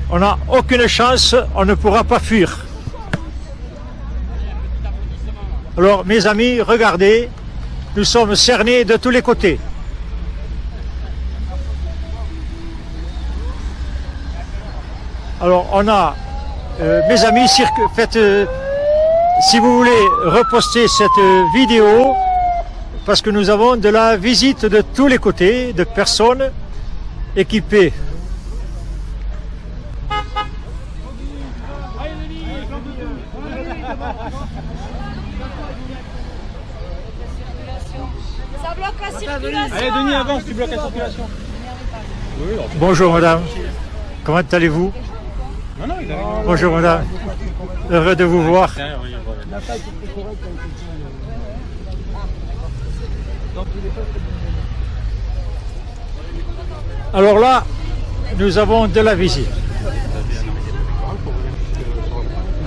On n'a aucune chance, on ne pourra pas fuir. Alors, mes amis, regardez, nous sommes cernés de tous les côtés. Alors, on a, mes amis, faites, si vous voulez reposter cette vidéo, parce que nous avons de la visite de tous les côtés, de personnes équipées. Ça bloque la circulation. Allez, Denis, avance, tu bloques la circulation. Bonjour madame, comment allez-vous? Non, non, il a Bonjour madame, heureux de vous voir. Alors là, nous avons de la visite.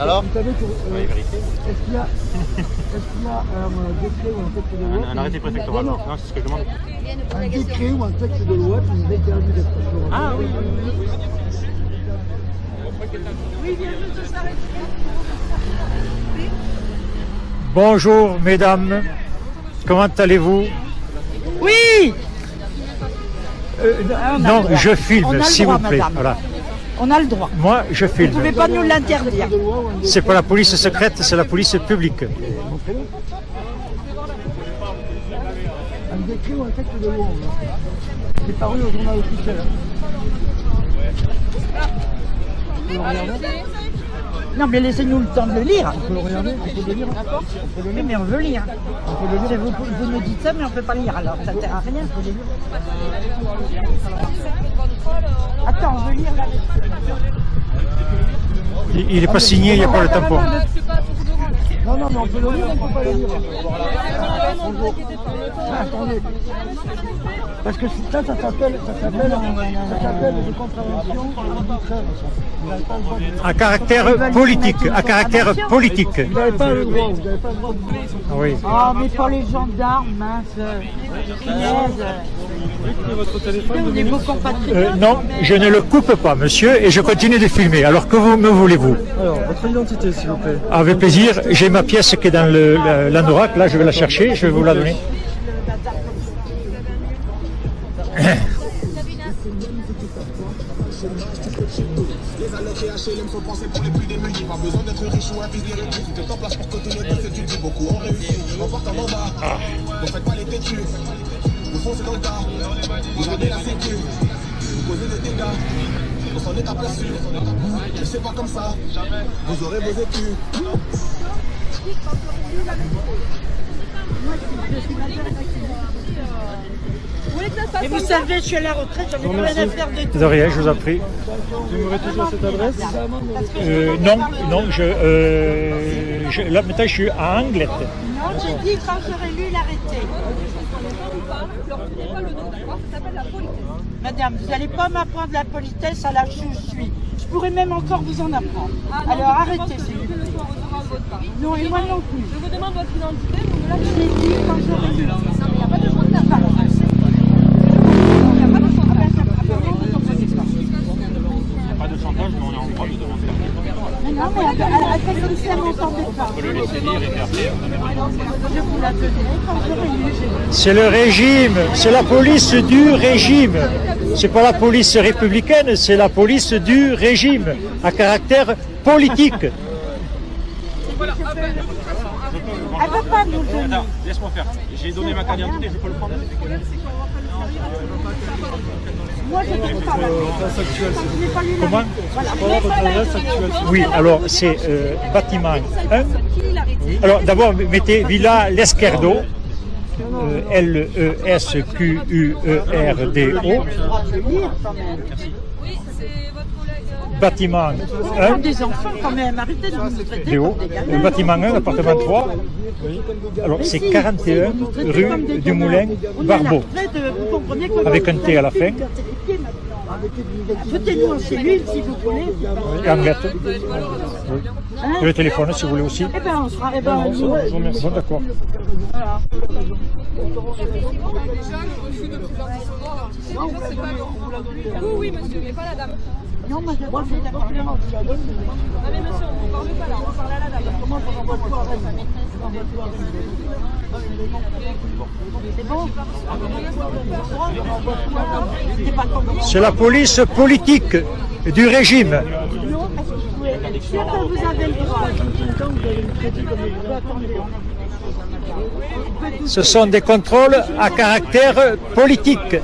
Alors Vous savez que, est-ce qu'il y a un décret ou un texte de loi Un arrêté préfectoral. Non, c'est ce que je demande. Un décret ou un texte de loi qui nous interdit d'être sur Ah oui. Bonjour mesdames, comment allez-vous? Oui. Non, je filme, s'il vous plaît. madame. Voilà. On a le droit. Moi, je Vous ne filme. pouvez pas nous l'interdire. C'est pas la police secrète, c'est la police publique. un décret ou un texte de loi. C'est paru au journal officiel. Vous le regardez? Non, mais laissez-nous le temps de le lire. On peut le regarder? On peut le lire? Oui, mais on veut lire. On peut le lire? Vous nous dites ça, mais on ne peut pas lire. Alors, ça ne sert à rien. Attends, on veut lire là. Il n'est pas signé, il n'y a pas le tampon. Non, non, mais on peut le lire, on ne peut pas le lire. Bonjour. Ah, attendez. Parce que ça s'appelle des contraventions arbitraires. Vous n'avez pas le droit de... À caractère politique, à caractère politique. Vous n'avez pas le droit, vous n'avez pas le droit de... Oui. Oh, mais pour les gendarmes, mince. Punaise. Votre téléphone, On est vos compatriotes. Non, je ne le coupe pas, monsieur, et je continue de filmer. Alors que vous me voulez-vous? Alors, votre identité, s'il vous plaît. Avec plaisir. J'ai ma pièce qui est dans l'anorak. Là, je vais la chercher, je vais vous la donner. Les alloqués HLM sont pensés pour les plus démunis. Pas besoin d'être riche ou un fils d'érudit. Tout est en place pour que tout le monde s'étudie. Beaucoup ont réussi, on porte un mandat. Ne faites pas les têtus. Vous foncez dans le tas. Vous gardez la sécu. Vous causez des dégâts. On s'en est aperçu. Mais c'est pas comme ça. Vous aurez vos écus. Et vous savez, je suis à la retraite, j'en ai plus rien à faire de tout. De rien, je vous en prie. Vous demeurez toujours à cette adresse? Non, là maintenant je suis à Anglette. Non, j'ai dit quand j'aurai lu l'arrêté. Madame, vous n'allez pas m'apprendre la politesse à l'âge où je suis. Je pourrais même encore vous en apprendre. Alors arrêtez, s'il vous plaît. Non, et moi non plus. Je vous demande votre identité, vous me la J'ai dit quand j'aurai lu. Non, mais il n'y a pas de choix de la part. Pas de chantage, mais on est en droit de demander la Non, mais après comme ça, m'entendez pas. le laisser lire et faire faire. Je vous la donnerai quand j'aurai lu. C'est le régime, c'est la police du régime. C'est pas la police républicaine, c'est la police du régime, à caractère politique. Elle ne peut pas nous le donner. Attends, laisse-moi faire. J'ai donné ma carte d'identité, je peux le prendre. Moi, je ne peux pas. L'adresse actuelle, Je n'ai pas lu Comment? l'arrêté. votre adresse actuelle. Oui, alors c'est bâtiment 1. Alors d'abord, mettez Villa L'Esquerdo, Lesquurdo, Oui, c'est votre collègue. bâtiment Comme 1, des enfants quand même, arrêtez de nous traiter Léo, comme des gamins. bâtiment 1, appartement 3. Alors c'est 41 rue du Moulin, Barbeau, Vous comprenez comment avec un vous T à la avez fin. fait certifié maintenant. Foutez-nous en cellule si vous voulez. et Anglette. Hein? Et le téléphone si vous voulez aussi. Eh ben, on sera. Eh ben, Je vous remercie. Bon, d'accord. Oui, monsieur, mais pas la dame. non, moi je suis d'accord. Non, mais monsieur, on ne parle pas là, on parle à la dame. Comment je renvoie tout à Rennes? C'est bon? C'est pas comme C'est la police politique du régime. non, parce que vous êtes sûr que vous avez le droit. Ce sont des contrôles à caractère politique.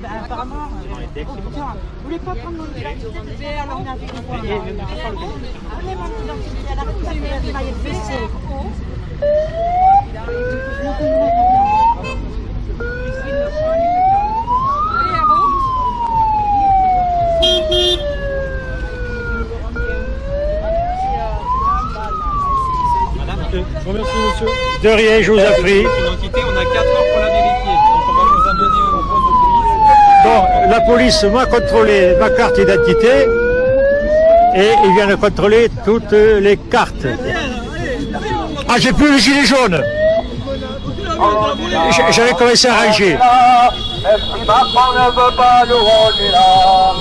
apparemment, tiens, vous voulez pas prendre mon identité, je vais alors on a vu une fois. Prenez mon identité, elle arrête pas de faire des maillots de WC. Je vous remercie, monsieur. De rien, je vous en prie. L'identité, on a 4 heures pour la vérifier. Donc on va vous amener au poste de police. Bon, la police m'a contrôlé ma carte d'identité et ils viennent contrôler toutes les cartes. Ah, j'ai plus le gilet jaune. J'avais commencé à ranger.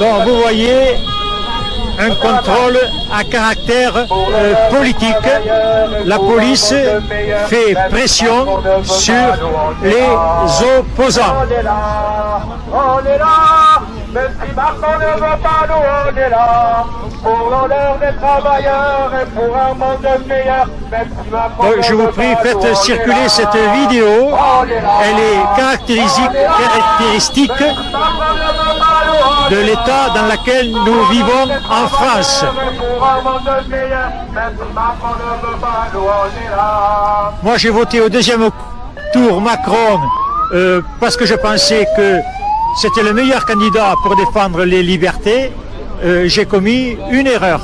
Donc, vous voyez, un contrôle à caractère politique. La police fait pression sur les opposants. On est là, même si Macron ne veut pas, nous on est là. Pour l'honneur des travailleurs et pour un monde meilleur, même si Macron Donc, je vous prie, faites circuler cette vidéo. Elle est caractéristique de l'état dans lequel nous vivons en France. Moi, j'ai voté au deuxième tour Macron parce que je pensais que c'était le meilleur candidat pour défendre les libertés. J'ai commis une erreur.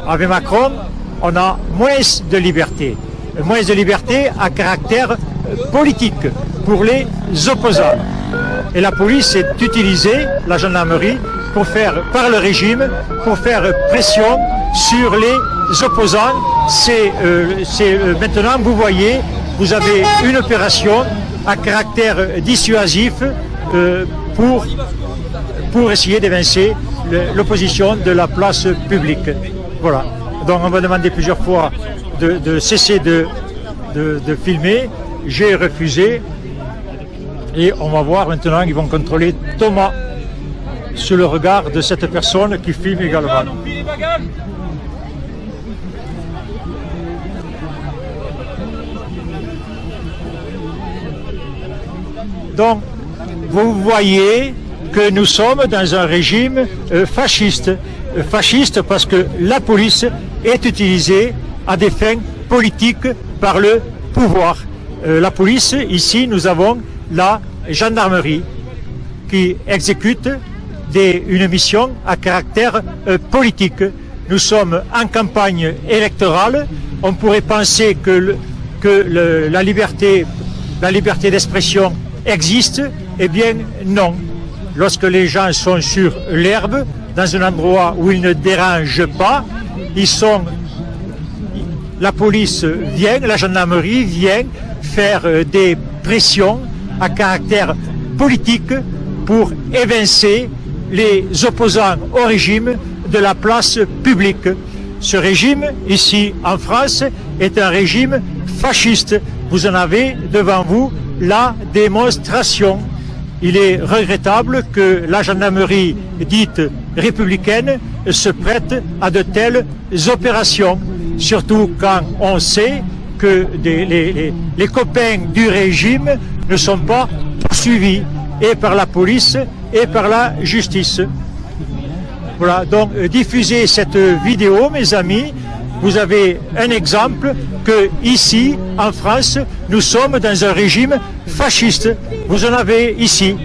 Avec Macron, on a moins de liberté. Moins de liberté à caractère politique pour les opposants. Et la police est utilisée, la gendarmerie, pour faire, par le régime, pour faire pression sur les opposants. C'est maintenant, vous voyez, vous avez une opération à caractère dissuasif pour essayer d'évincer l'opposition de la place publique. Voilà. Donc on m'a demandé plusieurs fois de cesser de filmer. J'ai refusé. Et on va voir maintenant, ils vont contrôler Thomas sous le regard de cette personne qui filme également. Donc, vous voyez que nous sommes dans un régime fasciste. Fasciste parce que la police est utilisée à des fins politiques par le pouvoir. La police, ici, nous avons la gendarmerie qui exécute une mission à caractère politique. Nous sommes en campagne électorale. On pourrait penser que la liberté d'expression existe. Eh bien non. Lorsque les gens sont sur l'herbe, dans un endroit où ils ne dérangent pas, la police vient, la gendarmerie vient faire des pressions à caractère politique pour évincer les opposants au régime de la place publique. Ce régime, ici en France, est un régime fasciste. Vous en avez devant vous la démonstration. Il est regrettable que la gendarmerie dite républicaine se prête à de telles opérations, surtout quand on sait que les copains du régime ne sont pas poursuivis et par la police et par la justice. Voilà, donc diffusez cette vidéo, mes amis. Vous avez un exemple que ici, en France, nous sommes dans un régime fasciste. Vous en avez ici.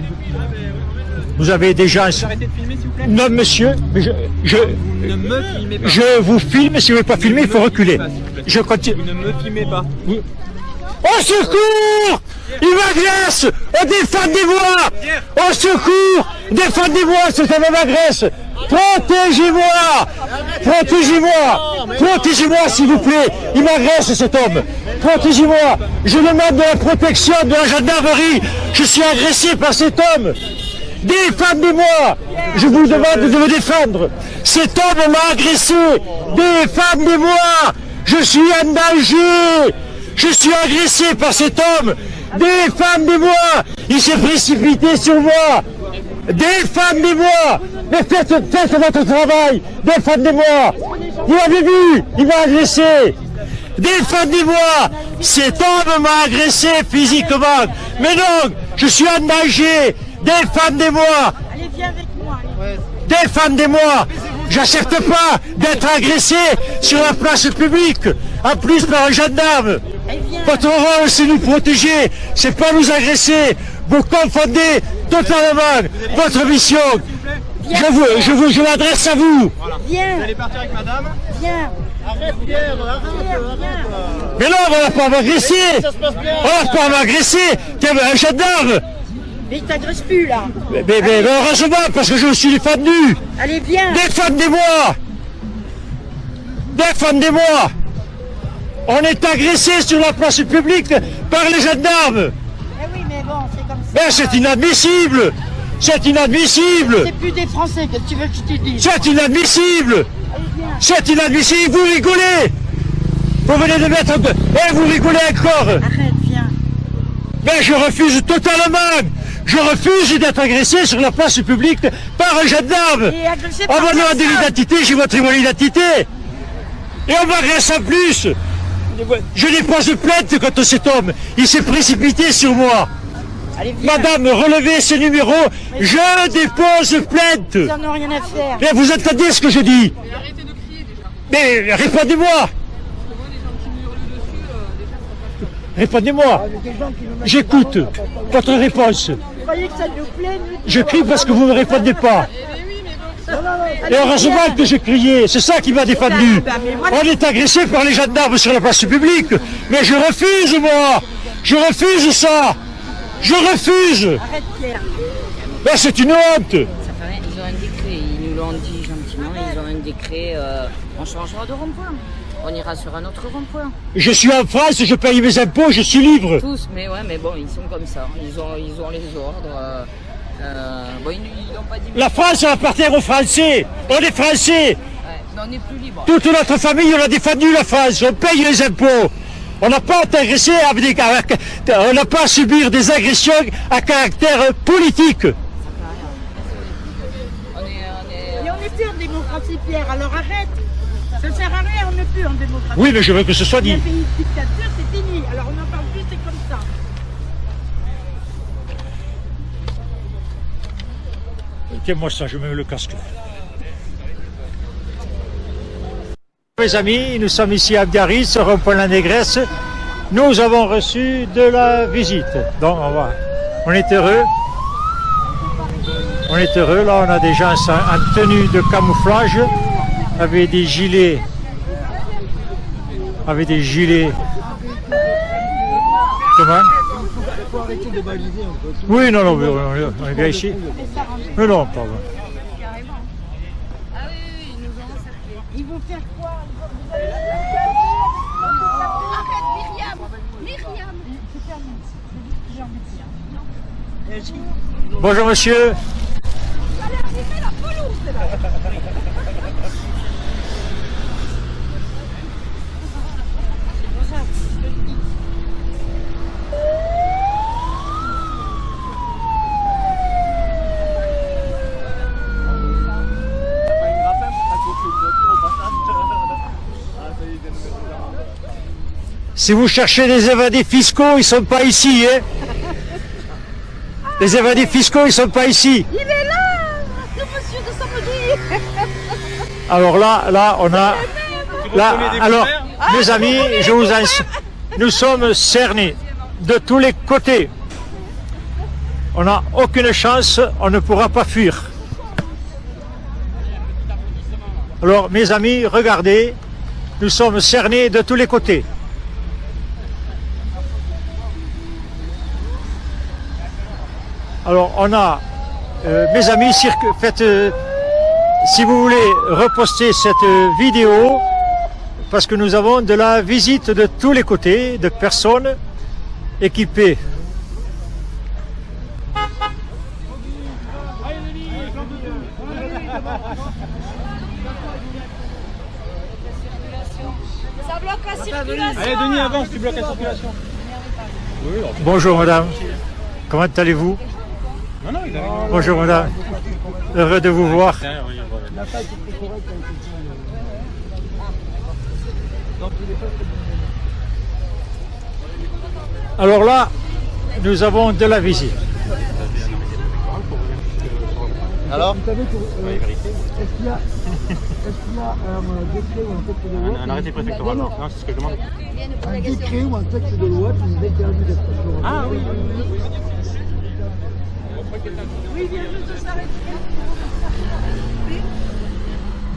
Vous avez déjà... Arrêtez de filmer, s'il vous plaît. Non, monsieur, mais Ne me filmez pas. je vous filme. Si vous ne voulez pas filmer, il faut reculer. Je continue. Vous ne me filmez pas. Au secours! Il m'agresse! Défendez-moi! Au secours! Défendez-moi, cet homme m'agresse! Protégez-moi! Protégez-moi! Protégez-moi, s'il vous plaît! Il m'agresse, cet homme! Protégez-moi! Je demande de la protection de la gendarmerie! Je suis agressé par cet homme! Défendez-moi! Je vous demande de me défendre! Cet homme m'a agressé! Défendez-moi! Je suis en danger! Je suis agressé par cet homme! Défendez-moi! Il s'est précipité sur moi! Défendez-moi! Mais faites votre travail! Défendez-moi! Vous l'avez vu! Il m'a agressé! Défendez-moi! Cet homme m'a agressé physiquement! Mais non! Je suis en danger! Défendez-moi. Allez, viens avec moi. Allez. Défendez-moi. J'accepte pas d'être agressé sur la place publique, en plus par un gendarme. Allez, viens. Votre rôle, c'est nous protéger, c'est pas nous agresser. Vous confondez totalement votre mission. Je m'adresse à vous. Viens. Vous allez partir avec madame. Viens. Arrête Pierre, Mais non, on va pas m'agresser. On va pas m'agresser. T'es un gendarme. Mais il t'agresse plus là. Mais heureusement, parce que je me suis défendu. Allez, viens. Défendez-moi. Défendez-moi. On est agressé sur la place publique par les gendarmes. Eh oui, mais bon, c'est comme ça. Mais c'est inadmissible. C'est inadmissible. C'est plus des Français que tu veux que je te dise. C'est inadmissible. Allez, viens. C'est inadmissible. Vous rigolez. Vous venez de mettre un peu. Et vous rigolez encore. Arrête, viens. Mais je refuse totalement. Je refuse d'être agressé sur la place publique par un gendarme. Et agressé On par m'a demandé personne. l'identité, j'ai montré mon identité. Et on m'agresse en plus. Je dépose plainte contre cet homme. Il s'est précipité sur moi. Allez, viens. Madame, relevez ce numéro. Je dépose plainte. Ils en ont rien à faire. Mais vous entendez ce que je dis? Mais répondez-moi. Répondez-moi. J'écoute votre réponse. Vous croyez que ça nous plaît, nous? Je crie parce que vous ne me répondez pas. Et heureusement que j'ai crié, c'est ça qui m'a défendu. On est agressé par les gendarmes sur la place publique. Mais je refuse, moi. Je refuse ça. Je refuse. Arrête, Pierre. Ben, c'est une honte. Ça fait rien, ils ont un décret, ils nous l'ont dit gentiment, ils ont un décret, on changera de rond-point. On ira sur un autre rond-point. Je suis en France, je paye mes impôts, je suis libre. Tous, mais ouais, mais bon, ils sont comme ça. Ils ont les ordres. Bon, ils n'ont pas dit. La France appartient aux Français. On est Français. Ouais, mais on n'est plus libre. Toute notre famille, on a défendu la France. On paye les impôts. On n'a pas été agressé avec on n'a pas à subir des agressions à caractère politique. On est. Et on n'est plus en démocratie, Pierre, alors arrête. Ça sert à rien, on n'est plus en démocratie. Oui, mais je veux que ce soit Il y a dit. fait une dictature, c'est fini. Alors on n'en parle plus, c'est comme ça. Tiens-moi ça, je mets le casque. Mes amis, nous sommes ici à Biarritz, au rond-point La Négresse. Nous avons reçu de la visite. Donc on est heureux. On est heureux, là on a des gens en tenue de camouflage, avec des gilets. Avec des gilets. Comment? Oui, non, on est bien ici. Mais non, pardon. Ils vont faire quoi? Bonjour monsieur. Si vous cherchez des évadés fiscaux, ils ne sont pas ici. Hein. Les évadés fiscaux, ils ne sont pas ici. Il est là, le monsieur de samedi. Alors là, on a... Là, alors, mes amis, je vous nous sommes cernés de tous les côtés. On n'a aucune chance, on ne pourra pas fuir. Alors, mes amis, regardez, nous sommes cernés de tous les côtés. Alors, on a, mes amis, faites, si vous voulez reposter cette vidéo, parce que nous avons de la visite de tous les côtés, de personnes équipées. Ça bloque la circulation. Allez Denis, avance, tu bloques la circulation. Bonjour madame, comment allez-vous? Non, non, il arrive. Bonjour madame, heureux de vous voir. Alors là, nous avons de la visite. Alors Vous savez que, est-ce qu'il y a un décret ou un texte de loi Un arrêté préfectoral. Non, Non, c'est ce que je demande. un décret ou un texte de loi qui nous interdit d'être sur Ah oui.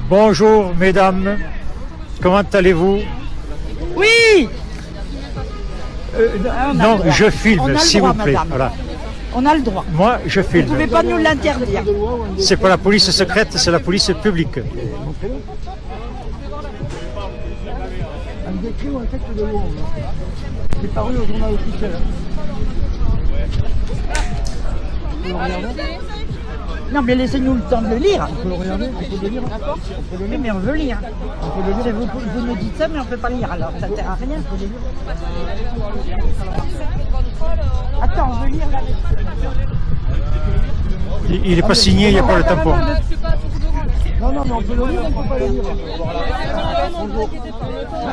Bonjour mesdames, comment allez-vous? Oui. Non, je filme, s'il vous plaît. madame. Voilà. On a le droit. Moi, je Vous ne filme. pouvez pas nous l'interdire. C'est pas la police secrète, c'est la police publique. un décret ou un texte de loi. C'est paru au journal officiel. Vous le regardez? Non, mais laissez-nous le temps de le lire. On peut le regarder? On peut le lire? Oui, mais on veut lire. On peut le lire? Vous nous dites ça, mais on ne peut pas lire. Alors, ça ne sert à rien. Attends, on veut lire là. Il n'est pas signé, il n'y a pas le tampon. Non, non, mais on peut le lire, on ne peut pas le lire.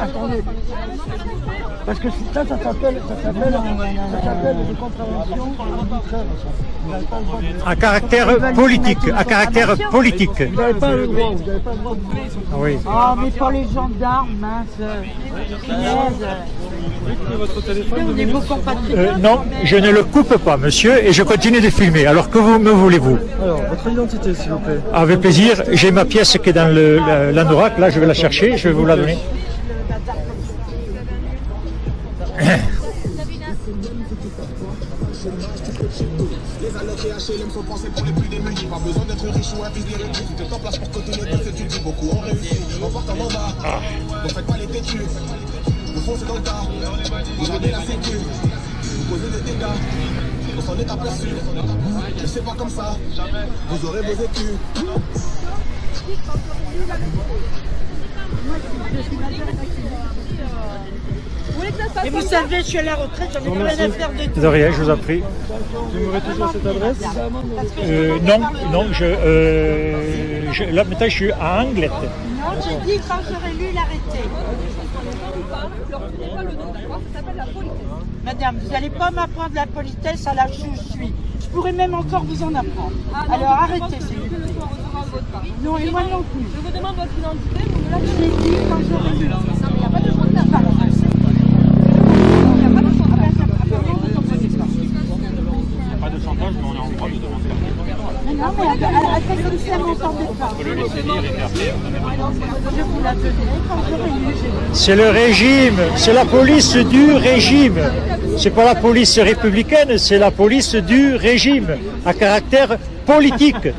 Attendez. Parce que ça s'appelle des contraventions arbitraires. Vous n'avez pas le droit de... À caractère politique, à caractère politique. Vous n'avez pas le droit, vous n'avez pas le droit de... Oui. Oh, mais pour les gendarmes, mince. Votre téléphone, Des beaux compatriotes. Non, je ne le coupe pas, monsieur, et je continue de filmer. Alors que vous me voulez-vous? Alors, votre identité, s'il vous plaît. Avec plaisir. J'ai ma pièce qui est dans l'anorak. Là, je vais la chercher, je vais vous la donner. Les alloqués HLM sont pensés pour les plus démunis. Pas besoin d'être riche ou avisé les riches. Tout est en place pour continuer tes études. Beaucoup ont réussi, en partant en bas. Ne faites pas les têtus. Vous foncez dans le tas. Vous gardez la sécu. Vous causez des dégâts. On s'en est aperçu. Mais c'est pas comme ça. Vous aurez vos écus. Et vous savez, je suis à la retraite, j'en ai rien à faire de tout. De rien, je vous en prie. Vous m'aurez toujours cette adresse? Non, là maintenant je suis à Anglette. Non, j'ai dit quand j'aurai lu l'arrêté. Madame, vous n'allez pas m'apprendre la politesse à l'âge où je suis. Je pourrais même encore vous en apprendre. Alors arrêtez, s'il vous plaît. Non, et moi non plus. Je vous demande votre identité, vous me la Je l'ai dit quand j'aurai lu. Non, mais il n'y a pas de chantage. Il n'y a pas de chantage. Pas de chantage, mais on est en droit de demander la Non, mais attends, comme ça, m'entendez pas. le laisser lire et puis après, Je vous la donnerai quand j'aurai lu. C'est le régime, c'est la police du régime. C'est pas la police républicaine, c'est la police du régime, à caractère politique. Elle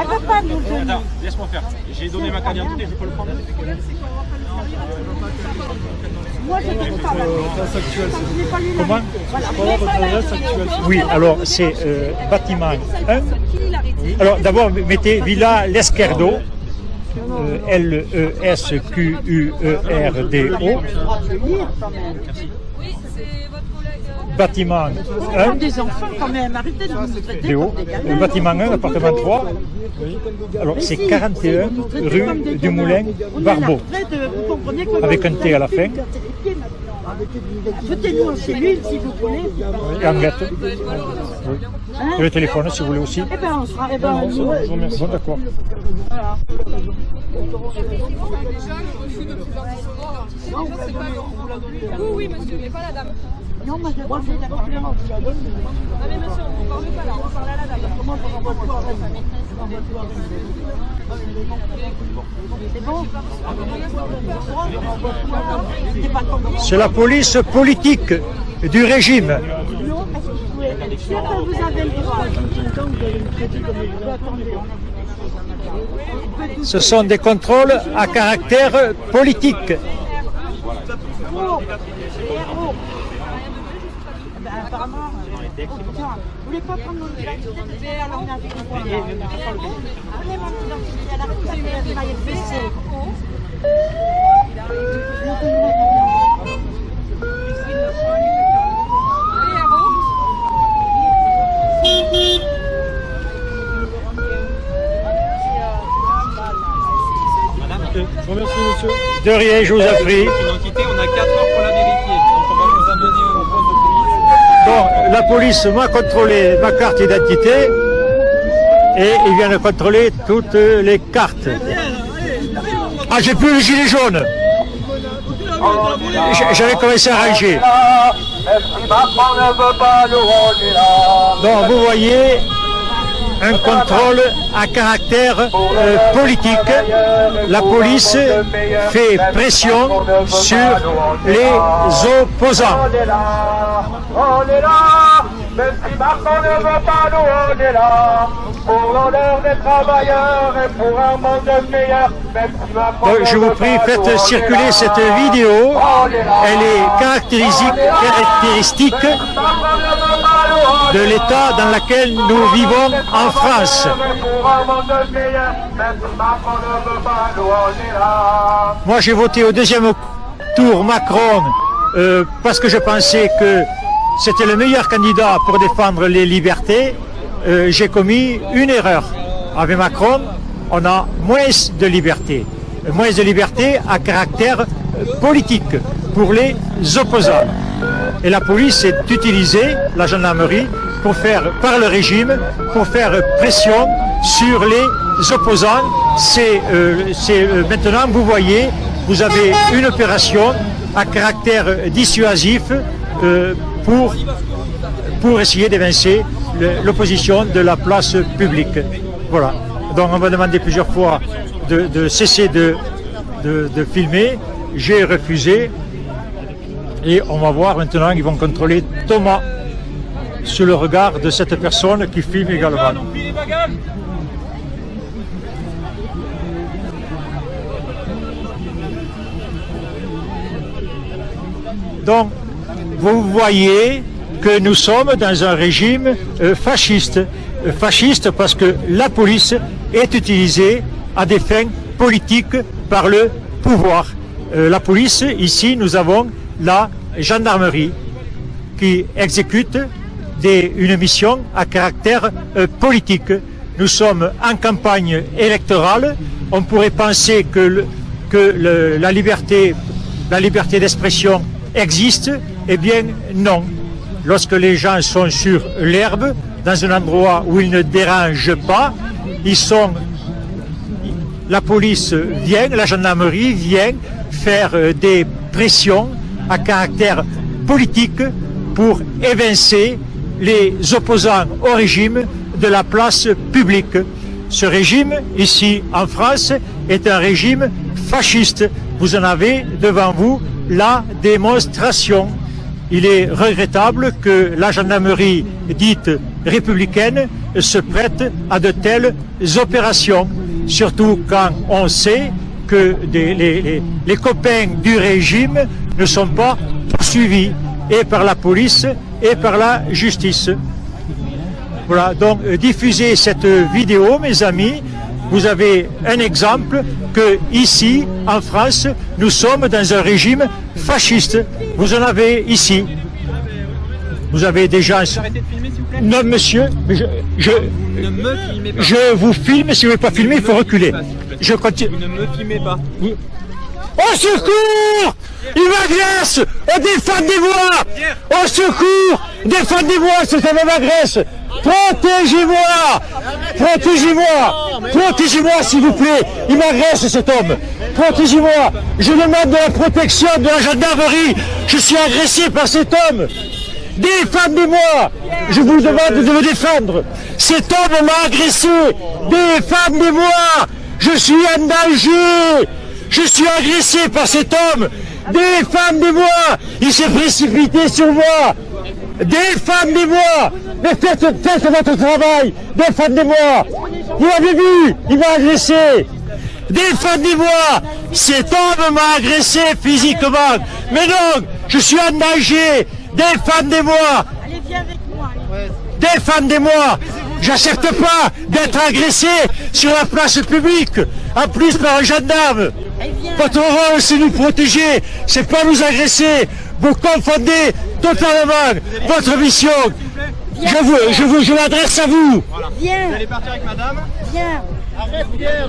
ne veut pas nous donner. Attends, laisse-moi faire. J'ai donné ma carte d'identité, je peux le prendre. Moi, je ne donne pas la L'adresse actuelle, Je n'ai pas lu Comment? Voilà, votre adresse actuelle. Oui, alors c'est bâtiment 1. Alors d'abord, mettez Villa L'Esquerdo, L-E-S-Q-U-E-R-D-O, bâtiment 1, des enfants quand même, arrêtez de nous traiter D.O., comme des gamins. bâtiment 1, appartement 3. Alors c'est 41 rue du Moulin, Barbeau, Vous comprenez que avec un T à la fin, Foutez-nous en cellule si vous voulez. et Anglette. Oui. Hein? Et le téléphone si vous voulez aussi. Eh ben on sera. Eh ben, Bon, d'accord. Oui, monsieur, mais pas la dame. Non, moi je suis d'accord. Ah, mais monsieur, on ne parle pas là, on parle à la dame. C'est bon? C'est pas comme C'est la police politique du régime. non, sûr que vous avez le droit. Ce sont des contrôles à caractère politique. Apparemment, vous voulez pas prendre mon identité, alors on a vu qu'on voit. Prenez mon identité à la retraite, vous m'avez baissé. Je vous remercie, monsieur. De rien, je vous en prie. L'identité, on a 4 heures pour la vérifier. Donc on va vous amener au poste de police. Bon, la police m'a contrôlé ma carte d'identité et ils viennent contrôler toutes les cartes. Ah, j'ai plus le gilet jaune. J'avais commencé à ranger. Donc vous voyez un contrôle à caractère politique. La police fait pression sur les opposants. On est là, même si Macron ne veut pas nous, on est là. Pour l'honneur des travailleurs et pour un monde meilleur, même si Macron Donc, je vous prie, faites circuler cette vidéo. Elle est caractéristique de l'état dans lequel nous vivons en France. Moi, j'ai voté au deuxième tour Macron parce que je pensais que c'était le meilleur candidat pour défendre les libertés. J'ai commis une erreur. Avec Macron, on a moins de liberté. Moins de liberté à caractère politique pour les opposants. Et la police est utilisée, la gendarmerie, pour faire, par le régime, pour faire pression sur les opposants. Maintenant, vous voyez, vous avez une opération à caractère dissuasif pour essayer d'évincer l'opposition de la place publique. Voilà. Donc on m'a demandé plusieurs fois de cesser de filmer. J'ai refusé. Et on va voir maintenant, ils vont contrôler Thomas sous le regard de cette personne qui filme également. Donc, vous voyez que nous sommes dans un régime fasciste. Fasciste parce que la police est utilisée à des fins politiques par le pouvoir. La police, ici, nous avons la gendarmerie qui exécute une mission à caractère politique. Nous sommes en campagne électorale. On pourrait penser que la liberté d'expression existe. Eh bien, non. Lorsque les gens sont sur l'herbe, dans un endroit où ils ne dérangent pas, la police vient, la gendarmerie vient faire des pressions à caractère politique pour évincer les opposants au régime de la place publique. Ce régime, ici en France, est un régime fasciste. Vous en avez devant vous la démonstration. Il est regrettable que la gendarmerie dite républicaine se prête à de telles opérations, surtout quand on sait que les copains du régime ne sont pas poursuivis et par la police et par la justice. Voilà, donc diffusez cette vidéo, mes amis. Vous avez un exemple que ici, en France, nous sommes dans un régime fasciste. Vous en avez ici. Vous avez déjà... Arrêtez de filmer, s'il vous plaît. Non, monsieur, mais Ne me filmez pas. je vous filme. Si vous ne voulez pas filmer, il faut reculer. Je continue. Vous ne me filmez pas. Oui. Au secours! Il m'agresse! Défendez-moi! Au secours! Défendez-moi, cet homme m'agresse! Protégez-moi! Protégez-moi! Protégez-moi, s'il vous plaît! Il m'agresse, cet homme! Protégez-moi! Je demande de la protection de la gendarmerie! Je suis agressé par cet homme! Défendez-moi! Je vous demande de me défendre! Cet homme m'a agressé! Défendez-moi! Je suis en danger! Je suis agressé par cet homme! Défendez-moi! Il s'est précipité sur moi! Défendez-moi! Mais faites votre travail! Défendez-moi! Vous l'avez vu! Il m'a agressé! Défendez-moi! Cet homme m'a agressé physiquement! Mais non! Je suis en danger! Défendez-moi! Allez, viens avec moi. Allez. Défendez-moi! J'accepte pas d'être agressé sur la place publique, en plus par un gendarme. Votre rôle, c'est nous protéger, c'est pas nous agresser. Vous confondez totalement votre mission. Je m'adresse à vous. Viens. Vous allez partir avec madame. Viens. Arrête, Pierre,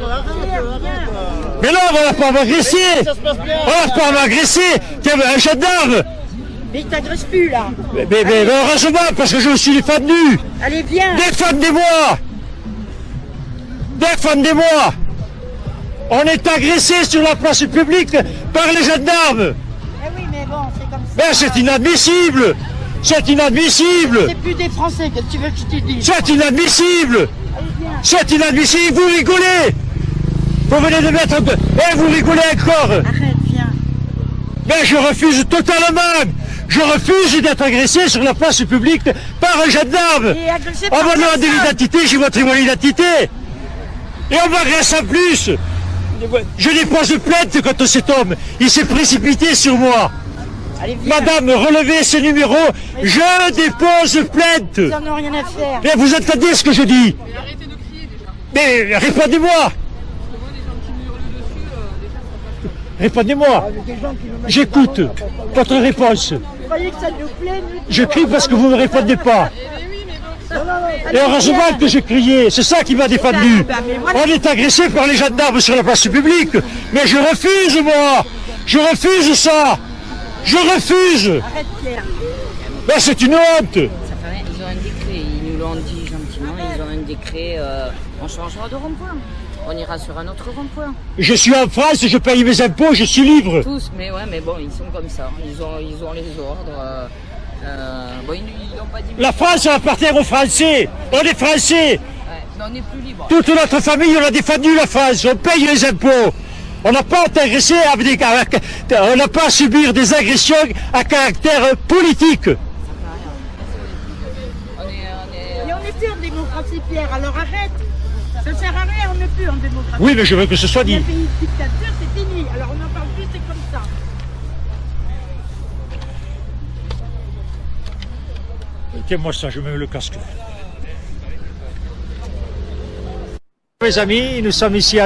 Mais non, on va pas m'agresser. On va pas m'agresser. T'es un gendarme. Mais il t'agresse plus là. Mais heureusement, parce que je me suis défendu. Allez, viens. Défendez-moi. Défendez-moi. On est agressé sur la place publique par les gendarmes. Eh oui, mais bon, c'est comme ça. Mais c'est inadmissible. C'est inadmissible. C'est plus des Français, qu'est-ce que tu veux que je te dise? C'est inadmissible. Allez, viens. C'est inadmissible. Vous rigolez. Vous venez de mettre... Eh, vous rigolez encore. Arrête, viens. Mais je refuse totalement. Je refuse d'être agressé sur la place publique par un gendarme. Et agressé On par m'a demandé personne. l'identité, j'ai montré mon identité. Et on m'agresse en plus. Je dépose plainte contre cet homme. Il s'est précipité sur moi. Allez, viens. Madame, relevez ce numéro. Je dépose plainte. Ils en ont rien à faire. Mais vous entendez ce que je dis? Mais répondez-moi. Répondez-moi. J'écoute votre réponse. Vous croyez que ça nous plaît, nous? Je crie parce que vous ne me répondez pas. Et heureusement que j'ai crié, c'est ça qui m'a défendu. On est agressé par les gendarmes sur la place publique. Mais je refuse, moi. Je refuse ça. Je refuse. Arrête, Pierre. Ben, c'est une honte. Ça fait rien, ils ont un décret, ils nous l'ont dit gentiment, ils ont un décret, on changera de rond-point. On ira sur un autre rond-point. Je suis en France, je paye mes impôts, je suis libre. Tous, mais ouais, mais bon, ils sont comme ça. Ils ont les ordres. Bon, ils n'ont pas dit. La France appartient aux Français. On est Français. Ouais, mais on n'est plus libre. Toute notre famille, on a défendu la France. On paye les impôts. On n'a pas été agressé on n'a pas à subir des agressions à caractère politique. On est. Et on est plus en démocratie, Pierre, alors arrête. Ça ne sert à rien, on n'est plus en démocratie. Oui, mais je veux que ce soit Il y a dit. un pays de dictature, c'est fini. Alors on n'en parle plus, c'est comme ça. Tiens-moi ça, je mets le casque. Mes amis, nous sommes ici à